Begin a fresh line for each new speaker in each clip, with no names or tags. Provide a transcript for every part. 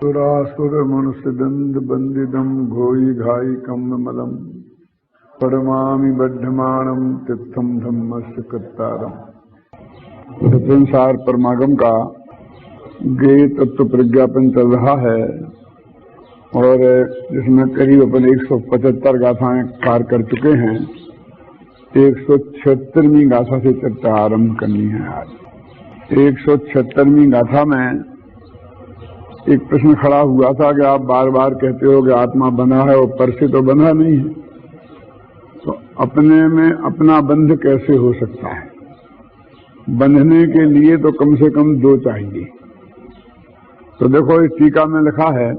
सुरासुर मनुष्य दंड बंदिदम घोई घाई कम मलम परमा बद्धमाणम तीर्थम धम्मस्य कृतारम। संसार परमागम का गेय तत्व प्रज्ञापन चल रहा है और जिसमें करीब अपन 175 गाथाएं पार कर चुके हैं। 176वीं गाथा से चर्चा आरंभ करनी है। आज 176वीं गाथा में एक प्रश्न खड़ा हुआ था कि आप बार बार कहते हो कि आत्मा बंधा है और पर से तो बंधा नहीं है, तो अपने में अपना बंध कैसे हो सकता है? बंधने के लिए तो कम से कम दो चाहिए। तो देखो इस टीका में लिखा है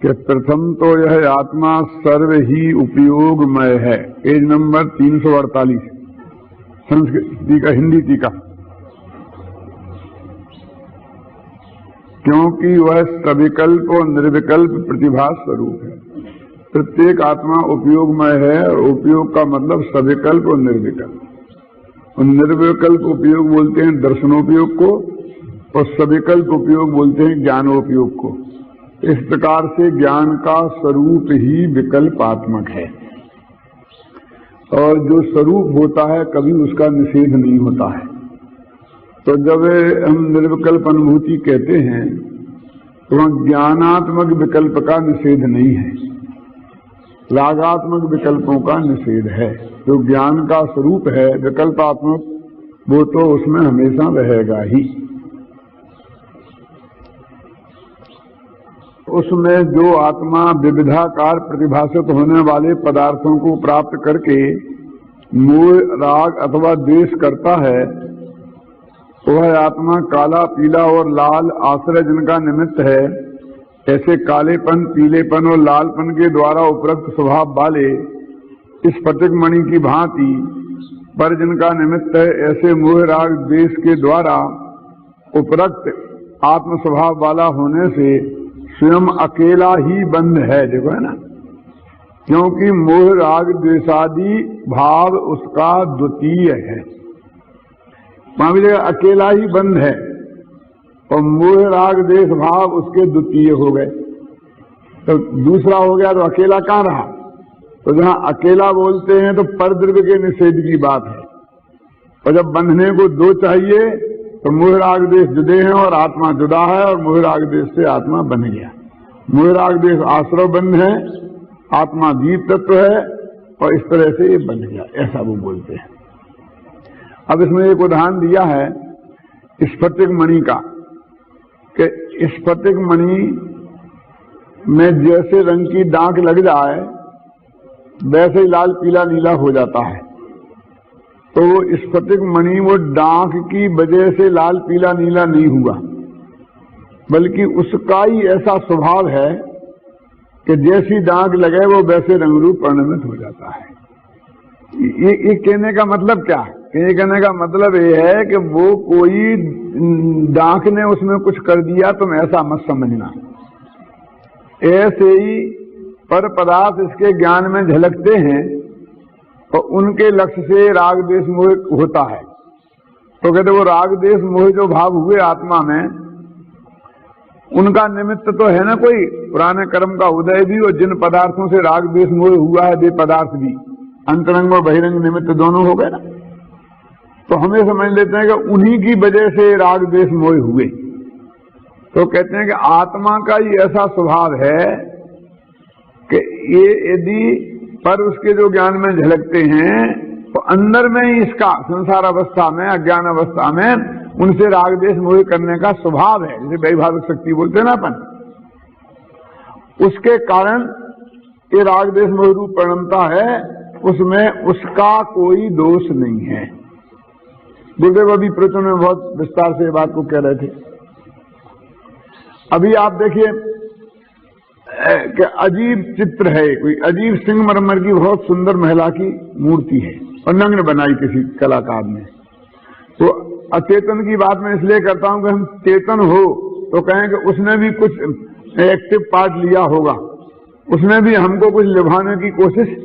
कि प्रथम तो यह आत्मा सर्व ही उपयोगमय है। पेज नंबर 348 संस्कृत टीका, हिंदी टीका। क्योंकि वह सविकल्प और निर्विकल्प प्रतिभा स्वरूप है। प्रत्येक आत्मा उपयोगमय है और उपयोग का मतलब सविकल्प और निर्विकल्प। और निर्विकल्प उपयोग बोलते हैं दर्शनोपयोग को और सविकल्प उपयोग बोलते हैं ज्ञानोपयोग को। इस प्रकार से ज्ञान का स्वरूप ही विकल्पात्मक है और जो स्वरूप होता है कभी उसका निषेध नहीं होता है। तो जब हम निर्विकल्प अनुभूति कहते हैं तो वहां ज्ञानात्मक विकल्प का निषेध नहीं है, रागात्मक विकल्पों का निषेध है। जो ज्ञान का स्वरूप है विकल्पात्मक, वो तो उसमें हमेशा रहेगा ही। उसमें जो आत्मा विविधाकार प्रतिभाषित होने वाले पदार्थों को प्राप्त करके मोह, राग अथवा द्वेष करता है, वह आत्मा काला, पीला और लाल आश्रय जिनका निमित्त है, ऐसे कालेपन, पीलेपन और लालपन के द्वारा उपरोक्त स्वभाव वाले इस स्फटिक मणि की भांति पर जिनका निमित्त है, ऐसे मोह, राग, द्वेष के द्वारा उपरोक्त आत्म स्वभाव वाला होने से स्वयं अकेला ही बंध है। देखो है ना, क्योंकि मोह, राग, द्वेषादि भाव उसका द्वितीय है। वहां भी जगह अकेला ही बंध है और मोह, राग, द्वेष भाव उसके द्वितीय हो गए। तो दूसरा हो गया तो अकेला कहां रहा? तो जहां अकेला बोलते हैं तो परद्रव्य के निषेध की बात है। और जब बंधने को दो चाहिए तो मोह, राग, द्वेष जुदे हैं और आत्मा जुदा है और मोह, राग, द्वेष से आत्मा बन गया। मोह, राग, द्वेष आश्रय बंध है, आत्मा जीव तत्व है और इस तरह से ये बन गया, ऐसा वो बोलते हैं। अब इसमें एक उदाहरण दिया है स्फटिक मणि का कि स्फटिक मणि में जैसे रंग की दाग लग जाए वैसे ही लाल, पीला, नीला हो जाता है। तो स्फटिक मणि वो दाग की वजह से लाल, पीला, नीला नहीं हुआ, बल्कि उसका ही ऐसा स्वभाव है कि जैसी दाग लगे वो वैसे रंग रूप परिणमित हो जाता है। ये कहने का मतलब क्या है? ये कहने का मतलब ये है कि वो कोई दांत ने उसमें कुछ कर दिया, तुम ऐसा मत समझना। ऐसे ही पर पदार्थ इसके ज्ञान में झलकते हैं और उनके लक्ष्य से राग, द्वेष, मोह होता है। तो कहते वो राग, द्वेष, मोह जो भाव हुए आत्मा में, उनका निमित्त तो है ना कोई पुराने कर्म का उदय भी, और जिन पदार्थों से राग, द्वेष, मोह हुआ है वे पदार्थ भी अंतरंग और बहिरंग निमित्त दोनों हो गए ना। तो हमें समझ लेते हैं कि उन्हीं की वजह से राग, द्वेष, मोह हुए। तो कहते हैं कि आत्मा का ही ऐसा स्वभाव है कि ये यदि पर उसके जो ज्ञान में झलकते हैं तो अंदर में ही इसका संसार अवस्था में, अज्ञान अवस्था में उनसे राग, द्वेष, मोह करने का स्वभाव है, जैसे वैभाविक शक्ति बोलते हैं ना अपन। उसके कारण ये राग, द्वेष, मोह रूप परिणमता है, उसमें उसका कोई दोष नहीं है। गुरुदेव अभी प्रवचन में बहुत विस्तार से बात को कह रहे थे। अभी आप देखिए कि अजीब चित्र है, कोई अजीब संगमरमर की बहुत सुंदर महिला की मूर्ति है और नग्न बनाई किसी कलाकार ने। तो अचेतन की बात मैं इसलिए करता हूं कि हम चेतन हो तो कहें कि उसने भी कुछ एक्टिव पार्ट लिया होगा, उसने भी हमको कुछ निभाने की कोशिश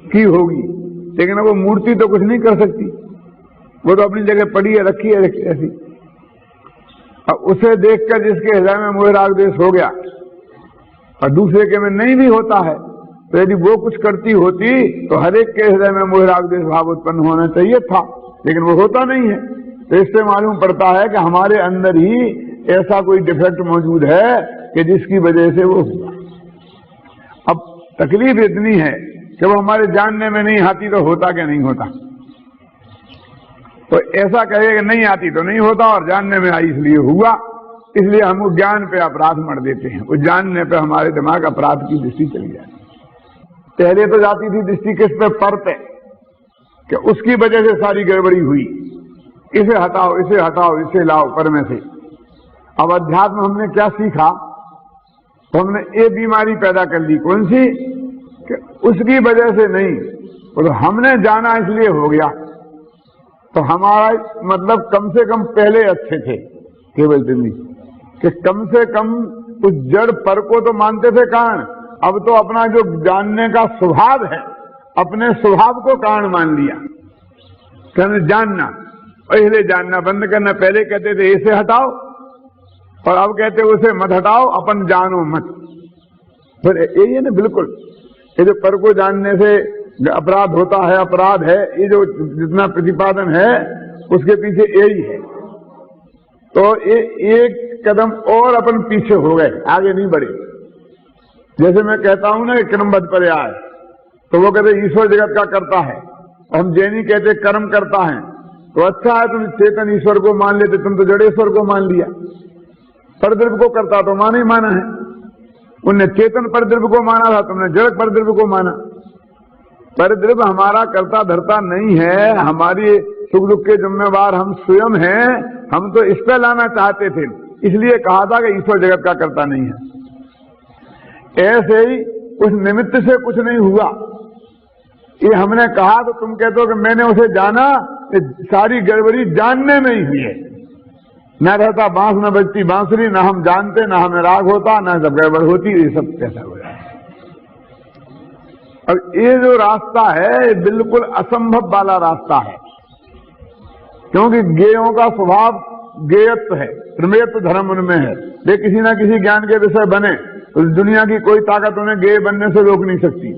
की होगी, लेकिन वो मूर्ति तो कुछ नहीं कर सकती, वो तो अपनी जगह पड़ी है, रखी है ऐसी। अब उसे देखकर जिसके हृदय में मोह राग द्वेष हो गया और दूसरे के में नहीं भी होता है, तो यदि वो कुछ करती होती तो हर एक के हृदय में मोह राग द्वेष भाव उत्पन्न होना चाहिए था, लेकिन वो होता नहीं है। तो इससे मालूम पड़ता है कि हमारे अंदर ही ऐसा कोई डिफेक्ट मौजूद है कि जिसकी वजह से वो हुआ। अब तकलीफ इतनी है कि वो हमारे जानने में नहीं आती तो होता क्या नहीं होता। तो ऐसा कहे कि नहीं आती तो नहीं होता और जानने में आई इसलिए हुआ, इसलिए हम उस ज्ञान पे अपराध मर देते हैं। उस जानने पे हमारे दिमाग अपराध की दृष्टि चली जाती। पहले तो जाती थी दृष्टि किस पे? पर पे, कि उसकी वजह से सारी गड़बड़ी हुई, इसे हटाओ, इसे हटाओ, इसे लाओ पर में से। अब अध्यात्म हमने क्या सीखा? तो हमने ये बीमारी पैदा कर ली, कौन सी? कि उसकी वजह से नहीं, तो हमने जाना इसलिए हो गया। तो हमारा मतलब कम से कम पहले अच्छे थे केवल दिल्ली कि कम से कम उस जड़ पर को तो मानते थे कारण। अब तो अपना जो जानने का स्वभाव है, अपने स्वभाव को कारण मान लिया। कहने जानना, पहले जानना बंद करना। पहले कहते थे इसे हटाओ और अब कहते उसे मत हटाओ, अपन जानो मत। फिर यही है ना, बिल्कुल ये जो पर को जानने से अपराध होता है, अपराध है, ये जो जितना प्रतिपादन है उसके पीछे यही है। तो ये एक कदम और अपन पीछे हो गए, आगे नहीं बढ़े। जैसे मैं कहता हूं ना कि क्रमबद्ध पर्याय, तो वो कहते ईश्वर जगत का करता है, हम जैनी कहते कर्म करता है। तो अच्छा है तुम चेतन ईश्वर को मान लेते, तुम तो जड़ेश्वर को मान लिया। परद्रव्य को करता तो माना ही माना है। उनने चेतन परद्रव्य को माना था, तुमने जड़ परद्रव्य को माना। परद्रव्य हमारा करता धरता नहीं है, हमारी सुख दुख के जिम्मेवार हम स्वयं हैं। हम तो इस पे लाना चाहते थे, इसलिए कहा था कि ईश्वर जगत का करता नहीं है। ऐसे ही उस निमित्त से कुछ नहीं हुआ, ये हमने कहा तो तुम कहते हो कि मैंने उसे जाना। सारी गड़बड़ी जानने में ही हुई है। न रहता बांस न बजती बांसुरी, न हम जानते, न हमें राग होता, न सब गड़बड़ होती। ये सब कैसा हो रहा है? अब ये जो रास्ता है बिल्कुल असंभव वाला रास्ता है, क्योंकि गेयों का स्वभाव गेयत्व है, प्रमेयत्व धर्म उनमें है। वे किसी ना किसी ज्ञान के विषय बने तो दुनिया की कोई ताकत उन्हें गेय बनने से रोक नहीं सकती।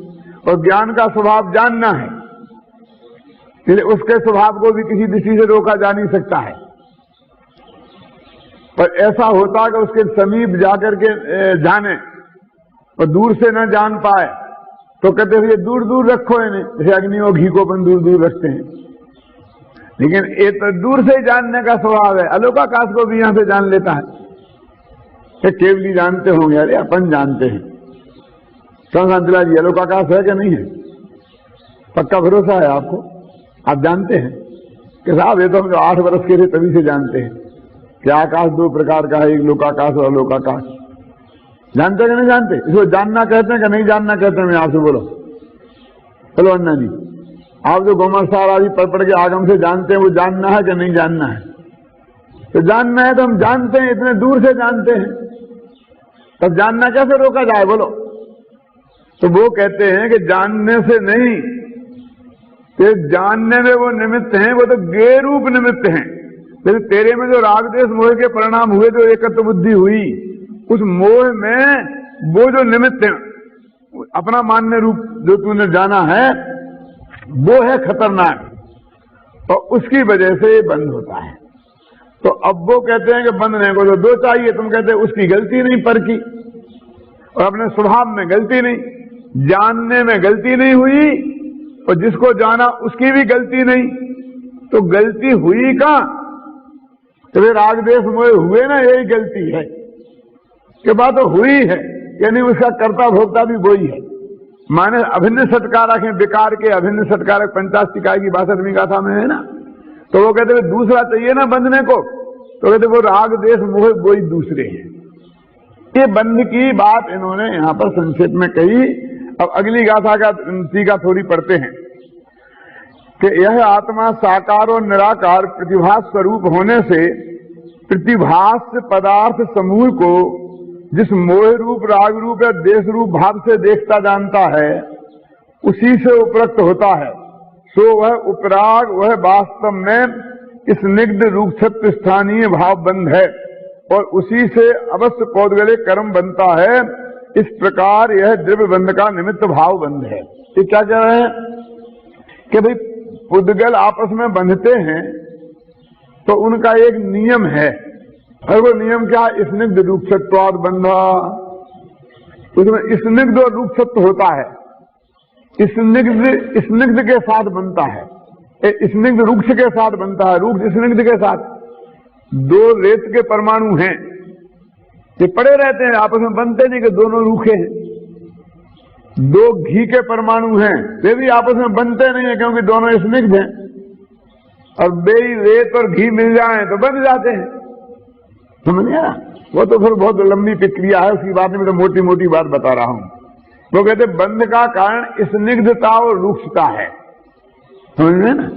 और ज्ञान का स्वभाव जानना है, इसलिए उसके स्वभाव को भी किसी दृष्टि से रोका जा नहीं सकता है। पर ऐसा होता कि उसके समीप जाकर के जाने और दूर से न जान पाए तो कहते हैं ये दूर दूर रखो इन्हें, जैसे अग्नि और घी को अपन दूर दूर रखते हैं। लेकिन ये तो दूर से जानने का स्वभाव है। अलोकाकाश को भी यहां से जान लेता है। केवली जानते होंगे, अरे अपन जानते हैं। शांतिला जी, अलोकाकाश है कि नहीं है? पक्का भरोसा है आपको? आप जानते हैं कि साहब ये तो हम 8 वर्ष के थे तभी से जानते हैं कि आकाश 2 प्रकार का है, एक लोकाकाश और अलोकाकाश। जानते कि नहीं जानते? इसको जानना कहते हैं कि नहीं जानना कहते हैं? मैं आपसे बोलो, चलो अन्ना जी, आप जो गोमर सार आदि पढ़ के आगम से जानते हैं, वो जानना है कि नहीं जानना है? तो जानना है तो हम जानते हैं, इतने दूर से जानते हैं, तब जानना कैसे रोका जाए बोलो? तो वो कहते हैं कि जानने से नहीं, तो जानने में वो निमित्त हैं, वो तो गे रूप निमित्त हैं। लेकिन तेरे में जो राग द्वेष मोह के परिणाम हुए, जो एकत्व बुद्धि हुई, उस मोह में वो जो निमित्त है, अपना मान्य रूप जो तूने जाना है, वो है खतरनाक, और उसकी वजह से ये बंद होता है। तो अब वो कहते हैं कि बंधने को तो 2 चाहिए, तुम कहते हैं उसकी गलती नहीं पर की, और अपने स्वभाव में गलती नहीं, जानने में गलती नहीं हुई, और जिसको जाना उसकी भी गलती नहीं। तो गलती हुई कहां? तो राग द्वेष मोह हुए ना, यही गलती है कि बात तो हुई है, यानी उसका कर्ता भोक्ता भी वही है। माने अभिन्न सत्कारक है, विकार के अभिन्न सत्कारक 50 की 62वीं गाथा में है ना। तो वो कहते हैं दूसरा चाहिए ना बंधने को, तो कहते वो राग द्वेष मोह वही दूसरे हैं। ये बंध की बात इन्होंने यहां पर संक्षेप में कही। अब अगली गाथा का टीका थोड़ी पढ़ते हैं कि यह आत्मा साकार और निराकार प्रतिभास स्वरूप होने से प्रतिभास पदार्थ समूह को जिस मोह रूप राग रूप या देश रूप भाव से देखता जानता है, उसी से उपरक्त होता है। सो वह उपराग वह वास्तव में स्निग्ध रूप स्थानीय भाव बंध है। और उसी से अवश्य पौद्गलिक कर्म बनता है। इस प्रकार यह द्रव्य बंध का निमित्त भाव बंध है। ये क्या कह रहे हैं कि भाई पुद्गल आपस में बंधते हैं तो उनका एक नियम है, और वो नियम क्या? स्निग्ध रूक्षत्वाद बंधा। उसमें स्निग्ध और रूक्षत्व होता है। स्निग्ध के साथ बनता है, स्निग्ध रूक्ष के साथ बनता है, रूक्ष स्निग्ध के साथ। दो रेत के परमाणु हैं, ये पड़े रहते हैं, आपस में बनते नहीं कि दोनों रूखे हैं। दो घी के परमाणु हैं, वे भी आपस में बनते नहीं है क्योंकि दोनों स्निग्ध हैं। और बेई रेत और घी मिल जाए तो बन जाते हैं। समझ गया? वो तो फिर बहुत लंबी प्रक्रिया है, उसकी बात में तो मोटी मोटी बात बता रहा हूं। वो कहते बंध का कारण स्निग्धता और रूक्षता है। समझ में ना?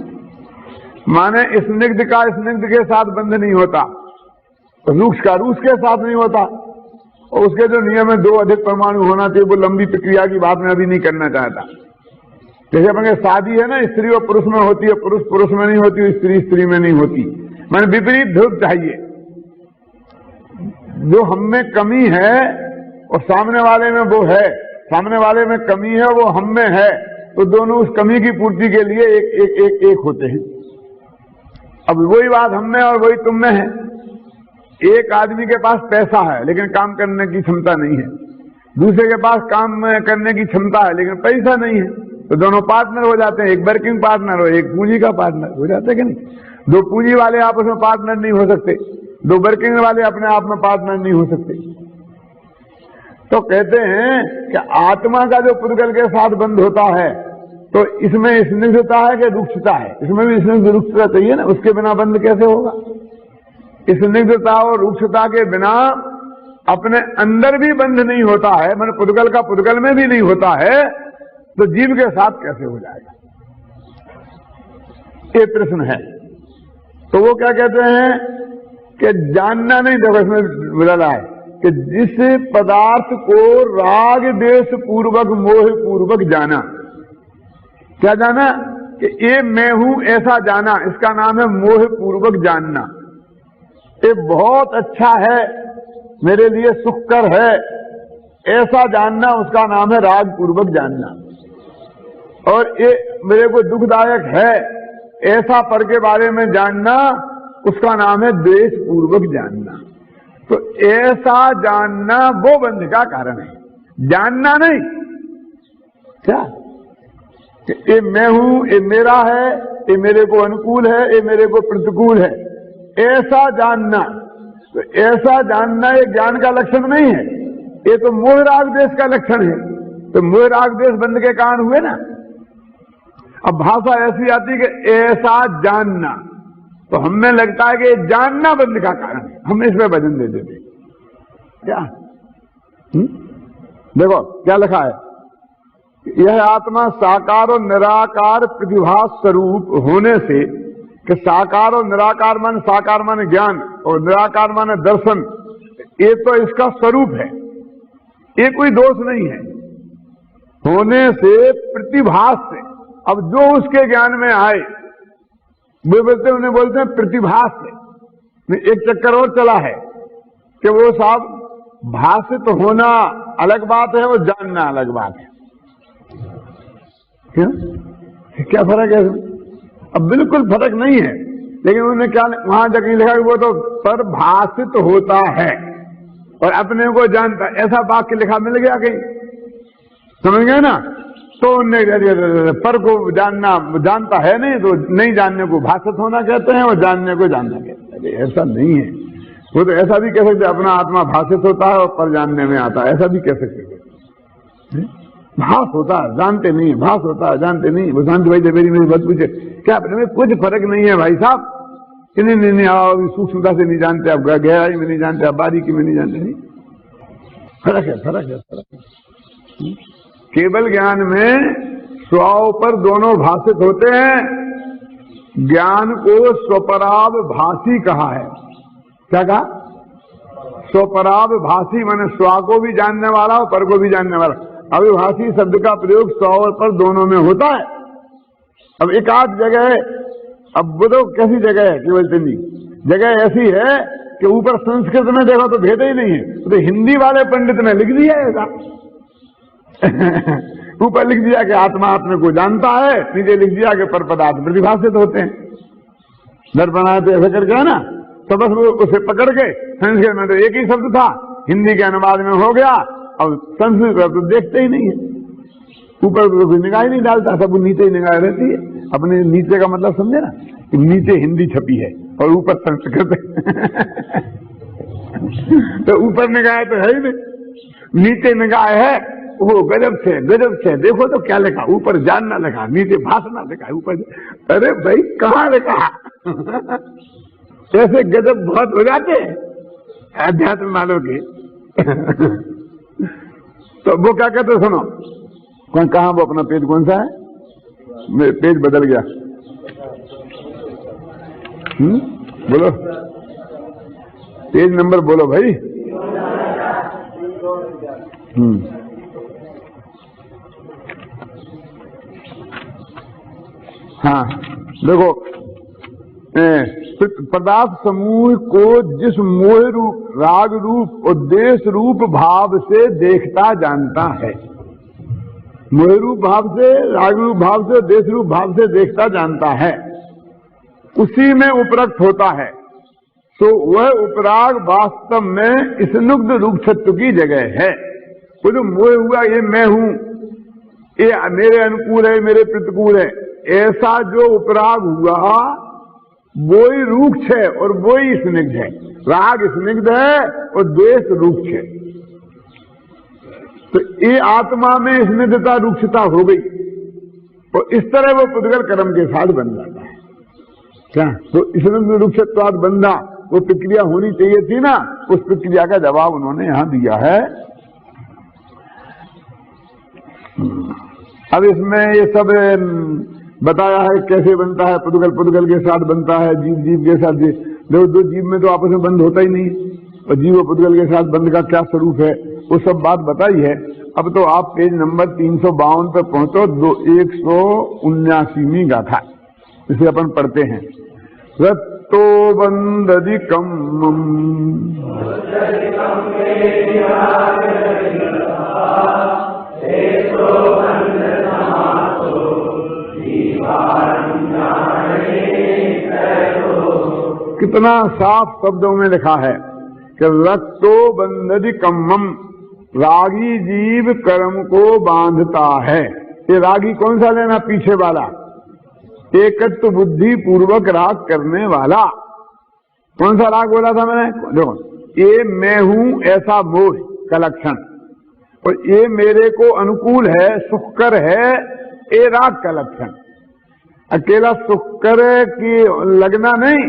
माने स्निग्ध का स्निग्ध के साथ बंध नहीं होता, रूक्ष का रूक्ष के साथ नहीं होता। और उसके जो नियम है, दो अधिक परमाणु होना चाहिए, वो लंबी प्रक्रिया की बात मैं अभी नहीं करना चाहता। जैसे अपने शादी है ना, स्त्री और पुरुष में होती है, पुरुष पुरुष में नहीं होती, स्त्री स्त्री में नहीं होती। मैंने विपरीत ध्रुव चाहिए। जो हम में कमी है और सामने वाले में वो है, सामने वाले में कमी है वो हम में है, तो दोनों उस कमी की पूर्ति के लिए एक होते हैं। अब वही बात हम में और वही तुम में है। एक आदमी के पास पैसा है लेकिन काम करने की क्षमता नहीं है, दूसरे के पास काम करने की क्षमता है लेकिन पैसा नहीं है, तो दोनों पार्टनर हो जाते हैं। एक वर्किंग पार्टनर और एक पूंजी का पार्टनर हो जाते हैं कि नहीं? दो पूंजी वाले आपस में पार्टनर नहीं हो सकते, दो वर्किंग वाले अपने आप में पार्टनर नहीं हो सकते। तो कहते हैं कि आत्मा का जो पुद्गल के साथ बंध होता है तो इसमें स्निग्धता है कि रूक्षता है? इसमें भी स्निग्ध रूक्षता चाहिए ना, उसके बिना बंध कैसे होगा? स्निग्धता और रूक्षता के बिना अपने अंदर भी बंध नहीं होता है, मैंने पुद्गल का पुद्गल में भी नहीं होता है, तो जीव के साथ कैसे हो जाएगा? ये प्रश्न है। तो वो क्या कहते हैं कि जानना नहीं। देखो इसमें बोला है कि जिस पदार्थ को राग देश पूर्वक मोह पूर्वक जाना, क्या जाना? कि ये मैं हूं ऐसा जाना, इसका नाम है मोह पूर्वक जानना। ये बहुत अच्छा है, मेरे लिए सुखकर है, ऐसा जानना उसका नाम है राग पूर्वक जानना। और ये मेरे को दुखदायक है, ऐसा पर के बारे में जानना उसका नाम है द्वेष पूर्वक जानना। तो ऐसा जानना वो बंध का कारण है, जानना नहीं। क्या? ये मैं हूं, ये मेरा है, ये मेरे को अनुकूल है, ये मेरे को प्रतिकूल है, ऐसा जानना। तो ऐसा जानना ये ज्ञान का लक्षण नहीं है, ये तो मोह राग देश का लक्षण है। तो मोह राग देश बंध के कारण हुए ना। अब भाषा ऐसी आती है कि ऐसा जानना, तो हमें लगता है कि जानना बंध का कारण है, हम इसमें वजन दे देते। क्या? देखो क्या लिखा है, यह आत्मा साकार और निराकार प्रतिभास स्वरूप होने से, कि साकार और निराकार माने साकार माने ज्ञान और निराकार माने दर्शन, ये तो इसका स्वरूप है, ये कोई दोष नहीं है। होने से प्रतिभास से, अब जो उसके ज्ञान में आए वे उन्हें बोलते हैं प्रतिभास से। एक चक्कर और चला है कि वो साहब भाषित होना अलग बात है और जानना अलग बात है। क्या फर्क है? अब बिल्कुल फर्क नहीं है, लेकिन उन्होंने क्या वहां जगह लिखा कि वो तो परभाषित होता है और अपने को जानता है, ऐसा वाक्य लिखा मिल गया कहीं? समझ गए ना? तो पर को जानना जानता है नहीं, तो नहीं जानने को भाषित होना कहते हैं और जानने को जानना कहते हैं। ऐसा नहीं है। वो तो ऐसा भी कह सकते अपना आत्मा भाषित होता है और पर जानने में आता है, ऐसा भी कह सकते। भास होता है, जानते नहीं, भास होता है, जानते नहीं। वो शांति भाई मेरी बात पूछे, क्या अपने में कुछ फर्क नहीं है भाई साहब? नहीं आप सूक्ष्मता से नहीं जानते, आप गहराई में नहीं जानते, आप बारीकी में नहीं जानते। नहीं, फर्क है, फर्क है, फर्क है। केवल ज्ञान में स्व पर दोनों भाषित होते हैं। ज्ञान को स्वपराव भाषी कहा है। क्या कहा? स्वपराव भाषी माने स्व को भी जानने वाला और पर को भी जानने वाला। अविभाषी शब्द का प्रयोग स्व और पर दोनों में होता है। अब एक आध जगह है, अब वो तो कैसी जगह है केवल चंदी जगह ऐसी है कि ऊपर संस्कृत में देखो तो भेद ही नहीं है, तो हिंदी वाले पंडित ने लिख दिया ऐसा। ऊपर लिख दिया कि आत्मा आत्मा को जानता है, नीचे लिख दिया कि पर पदार्थ प्रतिभाषित होते हैं। दर्पणाय तो ऐसा करके है ना, तो बस वो उसे पकड़ के संस्कृत में तो एक ही शब्द था, हिंदी के अनुवाद में हो गया, और संस्कृत तो देखते ही नहीं है, ऊपर तो कोई निगाह ही नहीं डालता, सब नीचे ही निगाह रहती है। अपने नीचे का मतलब समझे ना, कि नीचे हिंदी छपी है और ऊपर संस्कृत है। तो ऊपर निगाह तो है ही नहीं, नीचे निगाह है, वो गजब से देखो तो क्या लिखा, ऊपर जानना लिखा, नीचे भाषना लिखा, ऊपर। अरे भाई कहाँ लिखा? ऐसे गजब बहुत हो जाते हैं अध्यात्म वालों के। तो वो क्या कहते, सुनो कहाँ, वो अपना पेज कौन सा है? पेज बदल गया। बोलो पेज नंबर बोलो भाई। हाँ देखो, पदार्थ समूह को जिस मोह रूप, राग रूप और देश रूप भाव से देखता जानता है, मोह रूप भाव से, राग रूप भाव से, देश रूप भाव से देखता जानता है, उसी में उपरक्त होता है। तो वह उपराग वास्तव में स्नुग्ध रूपछत्व की जगह है। वो जो मोह हुआ ये मैं हूं, ये मेरे अनुकूल है, मेरे प्रतिकूल है, ऐसा जो उपराग हुआ वो ही रूक्ष है और वो ही स्निग्ध है। राग स्निग्ध है और द्वेष रूक्ष है। तो ये आत्मा में स्निग्धता रूक्षता हो गई, और इस तरह वो पुद्गल कर्म के साथ बन जाता है। क्या तो स्निग्ध रूक्षत्वाद बंधा, वो प्रक्रिया होनी चाहिए थी ना, उस प्रक्रिया का जवाब उन्होंने यहां दिया है। अब इसमें ये सब बताया है कैसे बनता है, पुद्गल पुद्गल के साथ बनता है, जीव जीव के साथ। दो जीव में तो आपस में बंद होता ही नहीं, और जीव पुद्गल के साथ बंद का क्या स्वरूप है, वो सब बात बताई है। अब तो आप पेज नंबर 352 पर पहुंचो, 179वीं गाथा, इसे अपन पढ़ते हैं। रत्तो बंदधिकम् कितना साफ शब्दों में लिखा है कि रक्तो बंधति कम्मम, रागी जीव कर्म को बांधता है। ये रागी कौन सा लेना, पीछे वाला, एकत्व बुद्धि पूर्वक राग करने वाला। कौन सा राग बोला था मैंने? देखो, ये मैं हूं ऐसा मोह का लक्षण, और ये मेरे को अनुकूल है, सुखकर है, ये राग का लक्षण। अकेला सुखकर की लगना नहीं,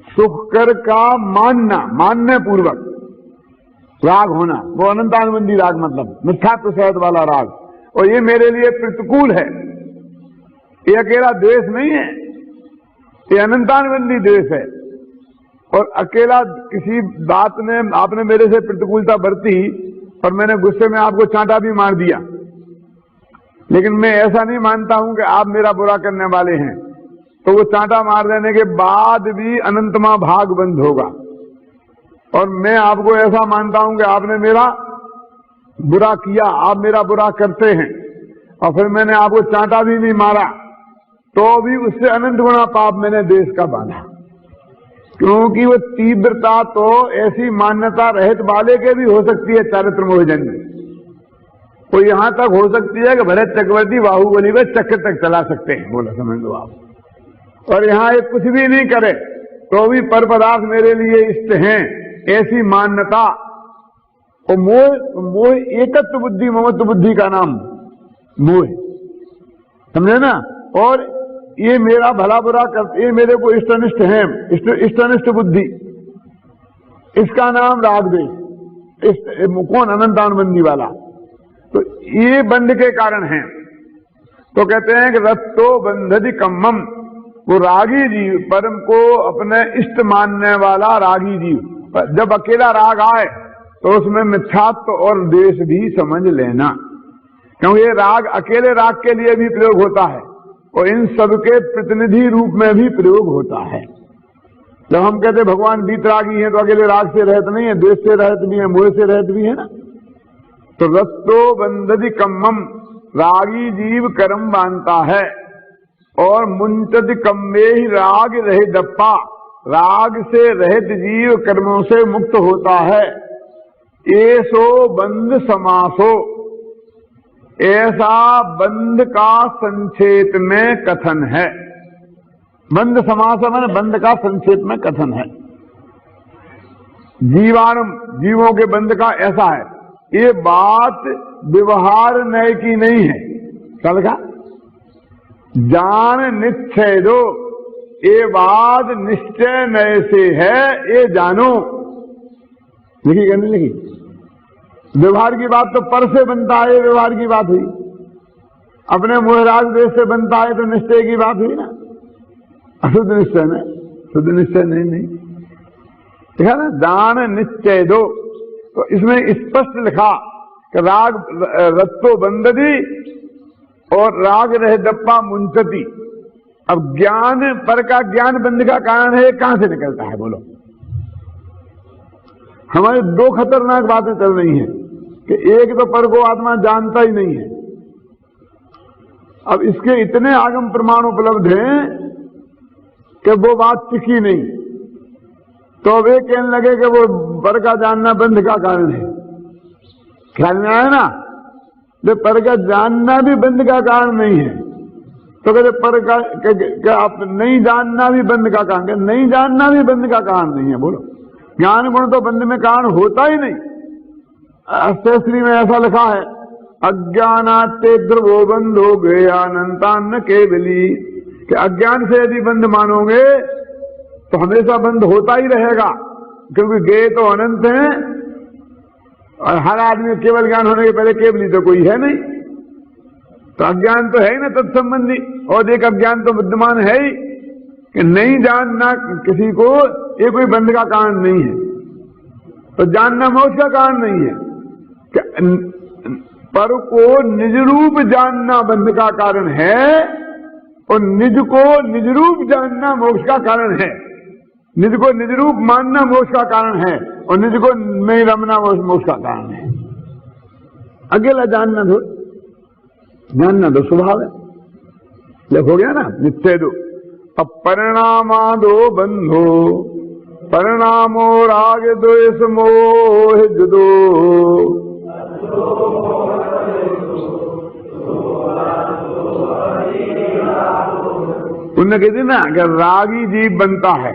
सुखकर का मानना, मानने पूर्वक राग होना, वो अनंतानुबंधी राग, मतलब मिथ्यात्व सहित वाला राग। और ये मेरे लिए प्रतिकूल है, ये अकेला द्वेष नहीं है, ये अनंतानुबंधी द्वेष है। और अकेला किसी बात में आपने मेरे से प्रतिकूलता बरती और मैंने गुस्से में आपको चांटा भी मार दिया, लेकिन मैं ऐसा नहीं मानता हूं कि आप मेरा बुरा करने वाले हैं, तो वो चांटा मार देने के बाद भी अनंतमा भाग बंद होगा। और मैं आपको ऐसा मानता हूं कि आपने मेरा बुरा किया, आप मेरा बुरा करते हैं, और फिर मैंने आपको चांटा भी नहीं मारा, तो भी उससे अनंत गुना पाप मैंने देश का बांधा। क्योंकि वो तीव्रता तो ऐसी मान्यता रहित वाले के भी हो सकती है, चारित्र मोहजन में। तो यहां तक हो सकती है कि भरत चक्रवर्ती बाहुबली में चक्र तक चला सकते हैं, बोला समझ लो आप। और यहां ये कुछ भी नहीं करे तो भी पर पदार्थ मेरे लिए इष्ट हैं, ऐसी मान्यता। और मोह एकत्व बुद्धि, ममत्व बुद्धि का नाम मोह, समझे ना। और ये मेरा भला बुरा करते, ये मेरे को इष्टनिष्ठ है, इष्टनिष्ठ बुद्धि, इसका नाम राग द्वेष। कौन? अनंतानुबंधी वाला। तो ये बंध के कारण है। तो कहते हैं कि रत्तो बंधति कम्मम, वो रागी जीव, परम को अपने इष्ट मानने वाला रागी जीव, जब अकेला राग आए तो उसमें मिथ्यात्व और द्वेष भी समझ लेना, क्योंकि ये राग अकेले राग के लिए भी प्रयोग होता है और इन सबके प्रतिनिधि रूप में भी प्रयोग होता है। जब हम कहते भगवान वीतरागी हैं तो अकेले राग से रहत नहीं है, द्वेष से रहत भी है, मोह से रहत भी है ना। तो रस्तो बंदति कम्मम, रागी जीव कर्म बांधता है, और मुंचति कम्मे ही राग रहे दप्पा, राग से रहित जीव कर्मों से मुक्त होता है। ऐसो बंध समासो, ऐसा बंध का संक्षेप में कथन है। बंध समास में बंध का संक्षेप में कथन है। जीवाणम, जीवों के बंध का ऐसा है। ये बात व्यवहार नय की नहीं है, कल का जान निश्चय, ये बात निश्चय नय से है, ये जानो। लिखी करनी लिखी, व्यवहार की बात तो पर से बनता है, व्यवहार की बात हुई। अपने मोहराज देश से बनता है तो निश्चय की बात हुई ना, अशुद्ध निश्चय में, शुद्ध निश्चय नहीं। ठीक है ना, दान निश्चय दो। तो इसमें स्पष्ट लिखा कि राग रत्तो बंदती और राग रहे दप्पा मुंचती। अब ज्ञान पर का ज्ञान बंध का कारण है, कहां से निकलता है बोलो? हमारी दो खतरनाक बातें चल रही हैं कि एक तो पर को आत्मा जानता ही नहीं है। अब इसके इतने आगम प्रमाण उपलब्ध हैं कि वो बात टिकी नहीं, तो वे कहने लगे कि वो पर का जानना बंध का कारण है। ख्याल में आया ना? तो पर का जानना भी बंध का कारण नहीं है, तो कहते पर का आप नहीं जानना भी बंध का कारण, नहीं जानना भी बंध का कारण नहीं है। बोलो, ज्ञान गुण तो बंध में कारण होता ही नहीं। शास्त्री में ऐसा लिखा है, अज्ञानाते ध्रुवो बंधो ज्ञानंतान्न केवली, कि अज्ञान से यदि बंध मानोगे तो हमेशा बंध होता ही रहेगा, क्योंकि ज्ञेय तो अनंत है और हर आदमी केवल ज्ञान होने के पहले केवली तो कोई है नहीं। तो अज्ञान तो है ही ना तत्संबंधी, और एक अज्ञान तो विद्यमान है ही कि नहीं जानना किसी को, ये कोई बंध का कारण नहीं है। तो जानना मोक्ष का कारण नहीं है। पर को निज रूप जानना बंध का कारण है, और निज को निज रूप जानना मोक्ष का कारण है। निज को निज रूप मानना मोक्ष का कारण है, और निज को में रमना मोक्ष का कारण है। अकेला जानना दो, जानना दो स्वभाव है, लेख हो गया ना, निश्चय दो। अब परिणामादो बंधो, परिणामो राग द्वेष मोह जुदो, उन्होंने कहते ना कि रागी जीव बनता है।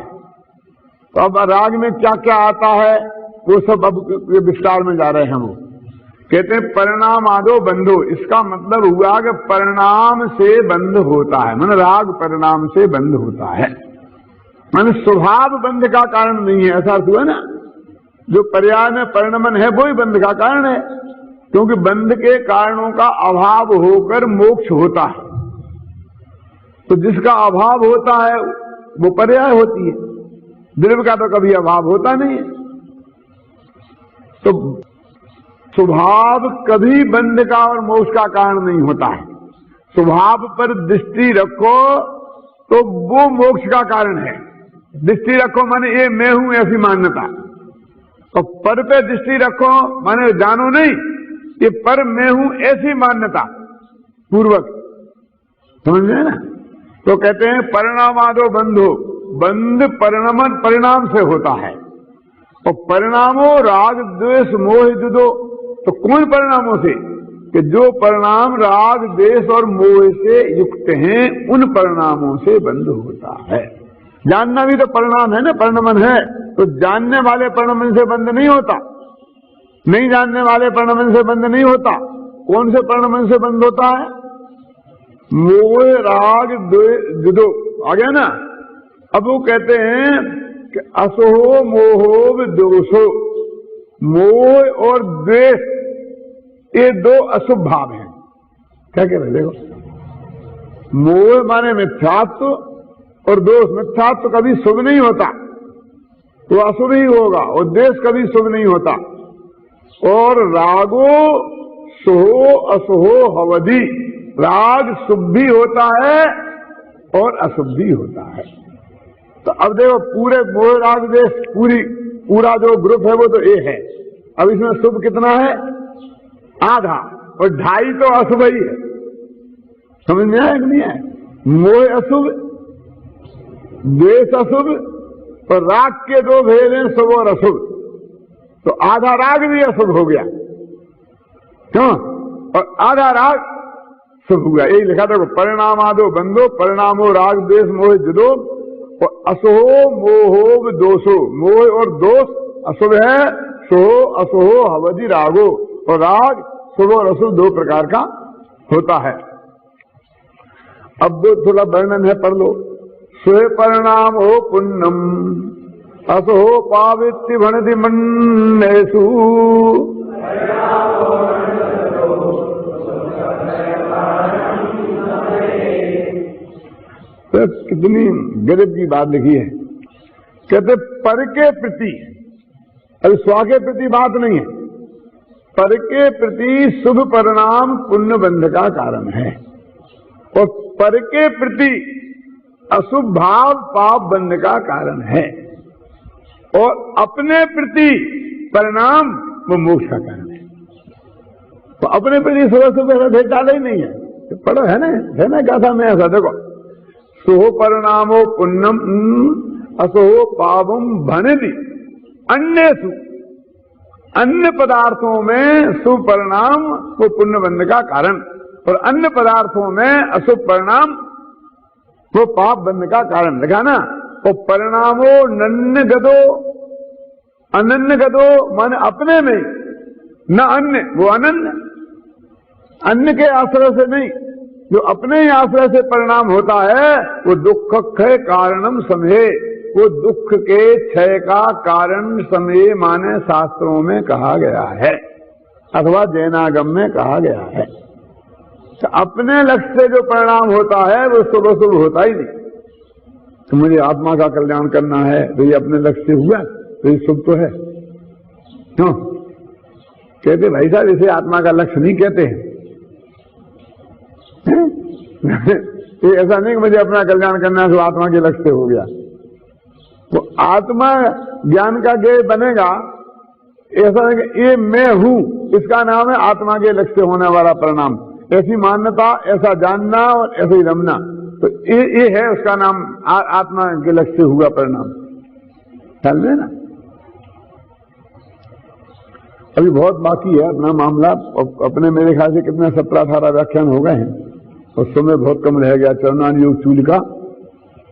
तो अब राग में क्या क्या आता है वो सब अब विस्तार में जा रहे हैं। वो कहते हैं परिणाम आदो बंधो, इसका मतलब हुआ कि परिणाम से बंध होता है, माने राग परिणाम से बंध होता है, माने स्वभाव बंध का कारण नहीं है। ऐसा हुआ ना, जो पर्याय में परिणमन है वो ही बंध का कारण है, क्योंकि बंध के कारणों का अभाव होकर मोक्ष होता है। तो जिसका अभाव होता है वो पर्याय होती है, द्रव्य का तो कभी अभाव होता नहीं है। तो स्वभाव कभी बंध का और मोक्ष का कारण नहीं होता है। स्वभाव पर दृष्टि रखो तो वो मोक्ष का कारण है। दृष्टि रखो माने ये मैं हूं ऐसी मान्यता, तो पर पे दृष्टि रखो माने जानो नहीं, ये पर मैं हूं ऐसी मान्यता पूर्वक, समझ रहे ना? तो कहते हैं परिणामादो बंधो, बंध परिणमन परिणाम से होता है, और परिणामो राग द्वेष मोह जुदो। तो कौन परिणामों से? कि जो परिणाम राग द्वेष और मोह से युक्त हैं, उन परिणामों से बंध होता है। जानना भी तो परिणाम है ना, परिणमन है। तो जानने वाले परिणमन से बंध नहीं होता, नहीं जानने वाले परिणमन से बंध नहीं होता। कौन से परिणमन से बंध होता है? मोह राग जुदो, आ गया ना। अब वो कहते हैं कि असहो मोहो दोषो, मोह और द्वेष ये दो अशुभ भाव हैं। क्या कह रहे देखो, मोह माने मिथ्यात्व और दोष। मिथ्यात्व कभी शुभ नहीं होता, वो अशुभ ही होगा, और द्वेष कभी शुभ नहीं होता। और रागो सोहो असहो हवधि, राग शुभ भी होता है और अशुभ भी होता है। तो तो अब देखो पूरे मोह राग देश पूरा जो ग्रुप है वो तो ए है। अब इसमें शुभ कितना है? आधा, और 2.5 तो अशुभ ही है। समझ में आया कि नहीं है? मोह अशुभ, द्वेष अशुभ, और राग के 2 भेद हैं, शुभ और अशुभ। तो आधा राग भी अशुभ हो गया, क्यों? और आधा राग शुभ हुआ। यही लिखा था, परिणाम आदो बंदो परिणामो राग द्वेष मोह जुदो, और असोहो मोहो दोषो। मोह और दोष अशुभ है, सोहो असोहो हवधि रागो। और राग शुभ और अशुभ 2 प्रकार का होता है। अब थोड़ा वर्णन है, पढ़ लो। स्वे परिणाम हो पुण्यम असो पावित्य भणति मन्नेषु। तो कितनी गजब की बात लिखी है। कहते पर के प्रति, अभी स्व के प्रति बात नहीं है, पर के प्रति शुभ परिणाम पुण्य बंध का कारण है, और पर के प्रति अशुभ भाव पाप बंध का कारण है, और अपने प्रति परिणाम वो मोक्ष का कारण है। तो अपने प्रति शुभ भेद डाला ही नहीं है। तो पढ़ो, है ना गाथा में ऐसा देखो, सोहो परिणामो पुण्यम असोहो पापम भणति अन्येषु। अन्य पदार्थों में शुभ परिणाम वो पुण्य बंध का कारण, और अन्य पदार्थों में अशुभ परिणाम वो पाप बंध का कारण। लगा ना? वो परिणामो नन्य गदो, अनन्य गदो माने अपने में, न अन्य, वो अनन्य, अन्य के आश्रय से नहीं, जो अपने ही आश्रय से परिणाम होता है वो दुख क्षय कारणम समय। वो दुख के क्षय का कारण समय माने शास्त्रों में कहा गया है, अथवा जैनागम में कहा गया है। तो अपने लक्ष्य से जो परिणाम होता है वो शुभ शुभ होता ही नहीं। तो मुझे आत्मा का कल्याण करना है, तो ये अपने लक्ष्य से हुआ, तो ये शुभ तो है। क्यों कहते भाई साहब इसे आत्मा का लक्ष्य नहीं कहते हैं। ये ऐसा नहीं कि मुझे अपना कल्याण करना है तो आत्मा के लक्ष्य से हो गया। वो आत्मा ज्ञान का ज्ञेय बनेगा, ऐसा नहीं कि ये मैं हूं, इसका नाम है आत्मा के लक्ष्य से होने वाला परिणाम। ऐसी मान्यता, ऐसा जानना और ऐसे ही रमना, तो ये है उसका नाम आत्मा के लक्ष्य से हुआ परिणाम। ख्याल में ना? अभी बहुत बाकी है अपना मामला। अपने मेरे ख्याल से कितने 17-18 व्याख्यान हो गए हैं, और समय बहुत कम रह गया। चरणान योग चूलिका